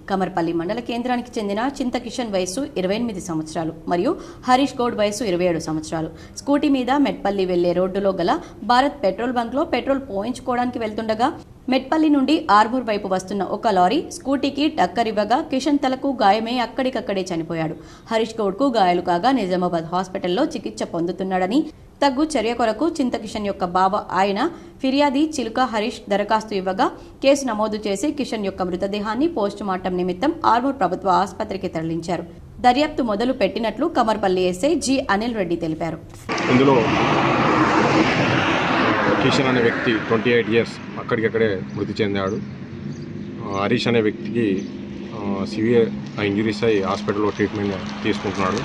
Speaker 1: కమర్పల్లి మండల కేంద్రానికి చెందిన చింతకిషన్ వయసు 28 సంవత్సరాలు మరియు హరీష్ గౌడ్ వయసు 27 సంవత్సరాలు స్కూటీ మీద మెట్పల్లి వెళ్లే రోడ్డులో గల భారత్ పెట్రోల్ బంక్లో పెట్రోల్ పోయించుకోవడానికి వెళ్తుండగా మెట్పల్లి నుండి ఆర్మూర్ వైపు వస్తున్న ఒక లారీ స్కూటీకి టక్కర్ ఇవ్వగా కిషన్ తలకు గాయమై అక్కడికక్కడే చనిపోయాడు. హరీష్ గౌడ్కు గాయాలు కాగా నిజామాబాద్ హాస్పిటల్లో చికిత్స పొందుతున్నాడని, తగ్గు చర్య కొరకు చింతకిషన్ యొక్క బావ ఆయన ఫిర్యాది చిలుక హరీష్ దరఖాస్తు ఇవ్వగా కేసు నమోదు చేసి కిషన్ యొక్క మృతదేహాన్ని పోస్టుమార్టం నిమిత్తం ఆర్మూర్ ప్రభుత్వ ఆసుపత్రికి తరలించారు. దర్యాప్తు మొదలు పెట్టినట్లు కమర్పల్లి ఎస్ఐ జి అనిల్ రెడ్డి తెలిపారు.
Speaker 20: ఇందులో కిషన్ అనే వ్యక్తి 28 ఇయర్స్ అక్కడికక్కడే మృతి చెందాడు. హరీష్ అనే వ్యక్తికి సివియర్ ఇంజురీస్ అయి హాస్పిటల్లో ట్రీట్మెంట్ తీసుకుంటున్నాడు.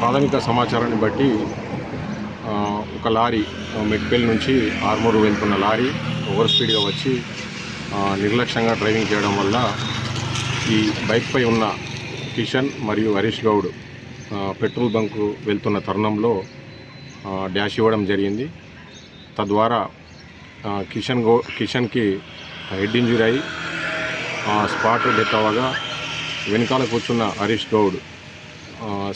Speaker 20: ప్రాథమిక సమాచారాన్ని బట్టి ఒక లారీ మెట్పల్లి నుంచి ఆర్మూర్ వెళ్తున్న లారీ ఓవర్ స్పీడ్గా వచ్చి నిర్లక్ష్యంగా డ్రైవింగ్ చేయడం వల్ల ఈ బైక్పై ఉన్న కిషన్ మరియు హరీష్ గౌడ్ పెట్రోల్ బంకు వెళ్తున్న తరుణంలో డ్యాష్ ఇవ్వడం జరిగింది. తద్వారా కిషన్కి హెడ్ ఇంజరీ అయి స్పాట్ డెత్ అవ్వగా వెనకాల కూర్చున్న హరీష్ గౌడ్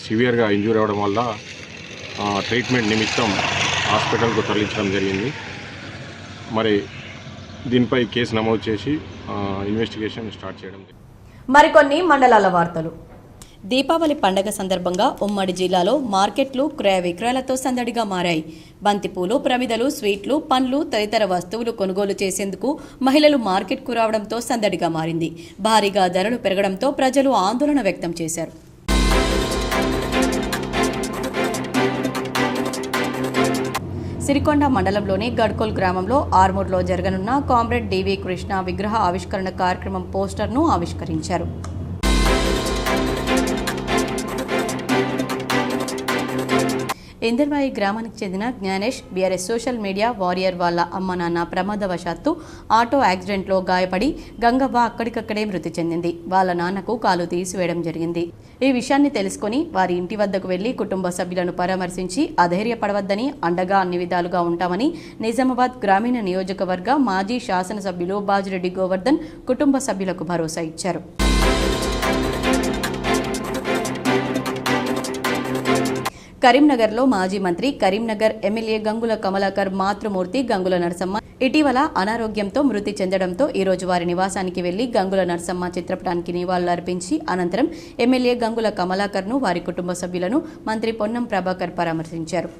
Speaker 20: సివియర్గా ఇంజూరీ అవ్వడం వల్ల ట్రీట్మెంట్ నిమిత్తం హాస్పిటల్కు తరలించడం జరిగింది. మరి దీనిపై కేసు నమోదు చేసి ఇన్వెస్టిగేషన్ స్టార్ట్ చేయడం జరిగింది.
Speaker 1: మరికొన్ని మండలాల వార్తలు. దీపావళి పండగ సందర్భంగా ఉమ్మడి జిల్లాలో మార్కెట్లు క్రయ విక్రయాలతో సందడిగా మారాయి. బంతిపూలు, ప్రమిదలు, స్వీట్లు, పండ్లు తదితర వస్తువులు కొనుగోలు చేసేందుకు మహిళలు మార్కెట్కు రావడంతో సందడిగా మారింది. భారీగా ధరలు పెరగడంతో ప్రజలు ఆందోళన వ్యక్తం చేశారు. సిరికొండ మండలంలోని గడ్కోల్ గ్రామంలో ఆర్మూర్లో జరగనున్న కామ్రేడ్ డివి కృష్ణ విగ్రహ ఆవిష్కరణ కార్యక్రమం పోస్టర్ను ఆవిష్కరించారు. ఇందర్వాయి గ్రామానికి చెందిన Gnanesh BRS social media warrior వాళ్ళ అమ్మ నాన్న ప్రమాదవశాత్తు ఆటో యాక్సిడెంట్లో గాయపడి గంగవ్వ అక్కడికక్కడే మృతి చెందింది. వాళ్ళ నాన్నకు కాలు తీసివేయడం జరిగింది. ఈ విషయాన్ని తెలుసుకుని వారి ఇంటి వద్దకు వెళ్లి కుటుంబ సభ్యులను పరామర్శించి అధైర్యపడవద్దని, అండగా అన్ని విధాలుగా ఉంటామని నిజామాబాద్ గ్రామీణ నియోజకవర్గ మాజీ శాసనసభ్యులు బాజిరెడ్డి గోవర్ధన్ కుటుంబ సభ్యులకు భరోసా ఇచ్చారు. కరీంనగర్లో మాజీ మంత్రి కరీంనగర్ ఎమ్మెల్యే గంగుల కమలాకర్ మాతృమూర్తి గంగుల నరసమ్మ ఇటీవల అనారోగ్యంతో మృతి చెందడంతో ఈరోజు వారి నివాసానికి వెళ్లి గంగుల నరసమ్మ చిత్రపటానికి నివాళులర్పించి అనంతరం ఎమ్మెల్యే గంగుల కమలాకర్ను వారి కుటుంబ సభ్యులను మంత్రి పొన్నం ప్రభాకర్ పరామర్శించారు.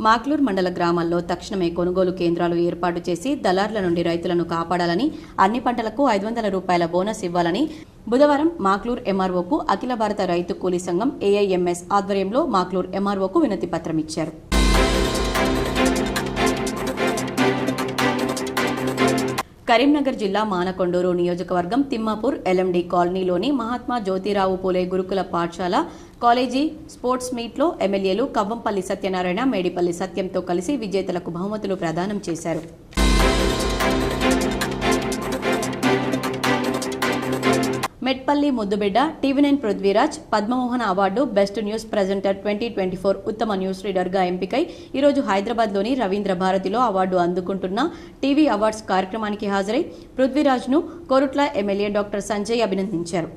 Speaker 1: మాక్లూర్ మండల గ్రామాల్లో తక్షణమే కొనుగోలు కేంద్రాలు ఏర్పాటు చేసి దళార్ల నుండి రైతులను కాపాడాలని, అన్ని పంటలకు 500 రూపాయల బోనస్ ఇవ్వాలని బుధవారం మాక్లూర్ ఎంఆర్ఓకు అఖిల భారత రైతు కూలీ సంఘం ఏఐఎంఎస్ ఆధ్వర్యంలో మాక్లూర్ ఎంఆర్ఓకు వినతి పత్రం ఇచ్చారు. కరీంనగర్ జిల్లా మానకొండూరు నియోజకవర్గం తిమ్మాపూర్ ఎల్ఎండి కాలనీలోని మహాత్మా జ్యోతిరావు పూలే గురుకుల పాఠశాల కాలేజీ స్పోర్ట్స్ మీట్లో ఎమ్మెల్యేలు కవ్వంపల్లి సత్యనారాయణ, మేడిపల్లి సత్యంతో కలిసి విజేతలకు బహుమతులు ప్రదానం చేశారు. మెట్పల్లి ముద్దుబిడ్డ, TV9 Prithviraj Padma Mohan award best news presenter 2024 ఉత్తమ న్యూస్ రీడర్గా ఎంపికై ఈరోజు హైదరాబాద్లోని రవీంద్ర భారతిలో అవార్డు అందుకుంటున్న టీవీ అవార్డ్స్ కార్యక్రమానికి హాజరై పృథ్వీరాజ్ను కోరుట్ల ఎమ్మెల్యే డాక్టర్ సంజయ్ అభినందించారు.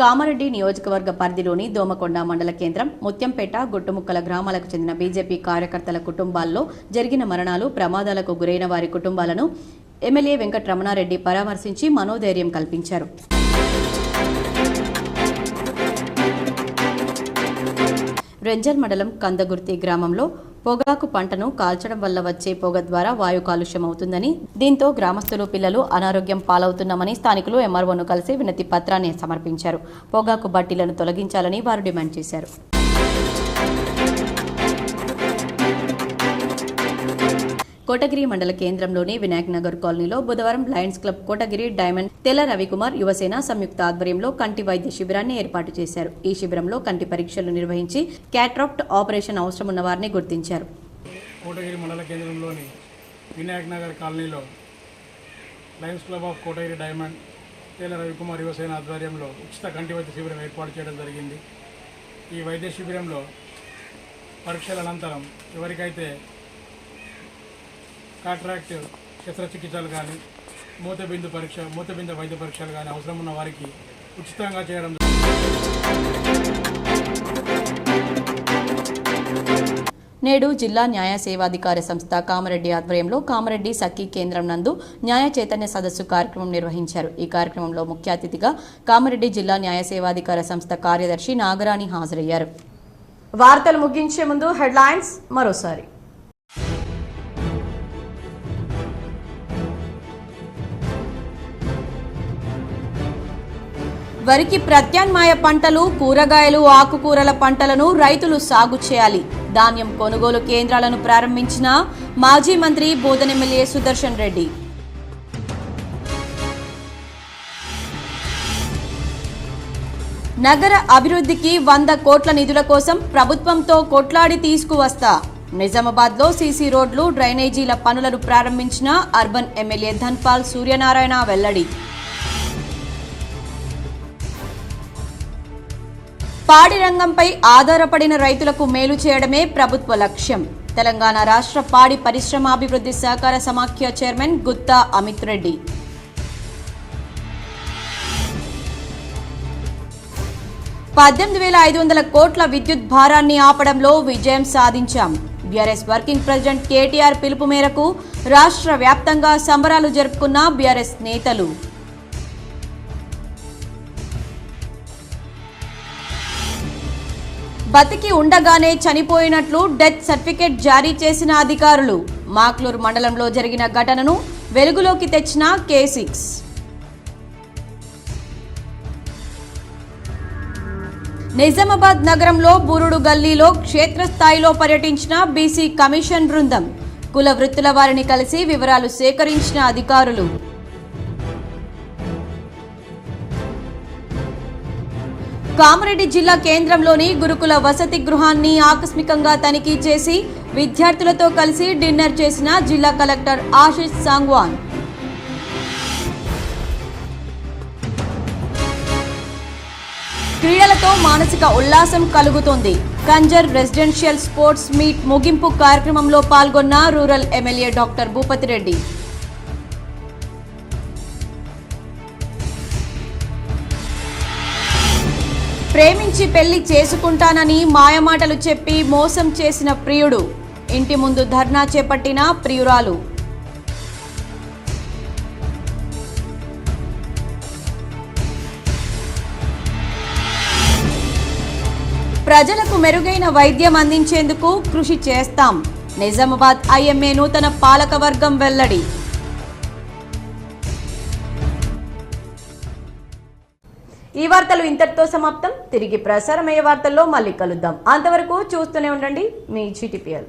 Speaker 1: కామారెడ్డి నియోజకవర్గ పరిధిలోని దోమకొండ మండల కేంద్రం, ముత్యంపేట, గుట్టుముక్కల గ్రామాలకు చెందిన బీజేపీ కార్యకర్తల కుటుంబాల్లో జరిగిన మరణాలు, ప్రమాదాలకు గురైన వారి కుటుంబాలను ఎమ్మెల్యే వెంకటరమణారెడ్డి పరామర్శించి మనోధైర్యం కల్పించారు. రెంజల్ మండలం కందగుర్తి గ్రామంలో పొగాకు పంటను కాల్చడం వల్ల వచ్చే పొగ ద్వారా వాయు కాలుష్యం అవుతుందని, దీంతో గ్రామస్తులు, పిల్లలు అనారోగ్యం పాలవుతున్నామని స్థానికులు ఎంఆర్ఓను కలిసి వినతి పత్రాన్ని సమర్పించారు. పొగాకు బట్టీలను తొలగించాలని వారు డిమాండ్ చేశారు. కోటగిరి మండల కేంద్రంలోని వినాయక్ నగర్ కాలనీలో బుధవారం లయన్స్ క్లబ్ కోటగిరి, డైమండ్, తెల్ల రవికుమార్ యువసేన సంయుక్త ఆధ్వర్యంలో కంటి వైద్య శిబిరాన్ని ఏర్పాటు చేశారు. ఈ శిబిరంలో కంటి పరీక్షలు నిర్వహించి క్యాట్రాక్ట్ ఆపరేషన్ అవసరం ఉన్న వారిని గుర్తించారు.
Speaker 21: కోటగిరి మండల కేంద్రంలోని వినాయక్ నగర్ కాలనీలో Lions club of Kotagiri, diamond, తెల్ల రవికుమార్ యువసేన ఆధ్వర్యంలో ఉచిత కంటి వైద్య శిబిరం ఏర్పాటు చేయడం జరిగింది. ఈ వైద్య శిబిరంలో పరీక్షల అనంతరం ఎవరికైతే కాట్రాక్ట్ శస్త్రచికిత్సలు కానీ మూతబిందు వైద్య పరీక్షలు కానీ అవసరం ఉన్న వారికి ఉచితంగా చేయడం.
Speaker 1: నేడు జిల్లా న్యాయ సేవాధికార సంస్థ కామారెడ్డి ఆధ్వర్యంలో కామారెడ్డి సఖీ కేంద్రం నందు న్యాయ చైతన్య సదస్సు కార్యక్రమం నిర్వహించారు. ఈ కార్యక్రమంలో ముఖ్య అతిథిగా కామారెడ్డి జిల్లా న్యాయ సేవాధికార సంస్థ కార్యదర్శి నాగరాణి హాజరయ్యారు. వార్తలు ముగించే ముందు హెడ్లైన్స్ మరోసారి. వరికి ప్రత్యామ్నాయ పంటలు, కూరగాయలు, ఆకుకూరల పంటలను రైతులు సాగు చేయాలి. ధాన్యం కొనుగోలు కేంద్రాలను ప్రారంభించిన మాజీ మంత్రి బోధన్ ఎమ్మెల్యే సుదర్శన్ రెడ్డి. నగర అభివృద్ధికి 100 కోట్ల నిధుల కోసం ప్రభుత్వంతో కొట్లాడి తీసుకువస్తా. నిజామాబాద్లో సీసీ రోడ్లు, డ్రైనేజీల పనులను ప్రారంభించిన అర్బన్ ఎమ్మెల్యే ధన్పాల్ సూర్యనారాయణ వెల్లడి. పాడి రంగంపై ఆధారపడిన రైతులకు మేలు చేయడమే ప్రభుత్వ లక్ష్యం. తెలంగాణ రాష్ట్ర పాడి పరిశ్రమాభివృద్ధి సహకార సమాఖ్య చైర్మన్ గుత్తా అమిత్ రెడ్డి. 18,500 కోట్ల విద్యుత్ భారాన్ని ఆపడంలో విజయం సాధించాం. బీఆర్ఎస్ వర్కింగ్ ప్రెసిడెంట్ కేటీఆర్ పిలుపు మేరకు రాష్ట్ర వ్యాప్తంగా సంబరాలు జరుపుకున్న బీఆర్ఎస్ నేతలు. బతికి ఉండగానే చనిపోయినట్లు డెత్ సర్టిఫికెట్ జారీ చేసిన అధికారులు. మాక్లూర్ మండలంలో జరిగిన ఘటనను వెలుగులోకి తెచ్చిన K6. నిజామాబాద్ నగరంలో బూరుడు గల్లీలో క్షేత్రస్థాయిలో పర్యటించిన బీసీ కమిషన్ బృందం. కుల వృత్తుల వారిని కలిసి వివరాలు సేకరించిన అధికారులు. కామారెడ్డి జిల్లా కేంద్రంలోని గురుకుల వసతి గృహాన్ని ఆకస్మికంగా తనిఖీ చేసి విద్యార్థులతో కలిసి డిన్నర్ చేసిన జిల్లా కలెక్టర్ ఆశిష్ సాంగ్వాన్. క్రీడలతో మానసిక ఉల్లాసం కలుగుతోంది. కంజర్ రెసిడెన్షియల్ స్పోర్ట్స్ మీట్ ముగింపు కార్యక్రమంలో పాల్గొన్న rural MLA doctor Bhupathi Reddy. ప్రేమించి పెళ్లి చేసుకుంటానని మాయమాటలు చెప్పి మోసం చేసిన ప్రియుడు. ఇంటి ముందు ధర్నా చేపట్టిన ప్రియురాలు. ప్రజలకు మెరుగైన వైద్యం అందించేందుకు కృషి చేస్తాం. నిజామాబాద్ ఐఎంఏ నూతన పాలకవర్గం వెల్లడి. ఈ వార్తలు ఇంతటితో సమాప్తం. తిరిగి ప్రసారమయ్యే వార్తల్లో మళ్ళీ కలుద్దాం. అంతవరకు చూస్తూనే ఉండండి మీ GTPL.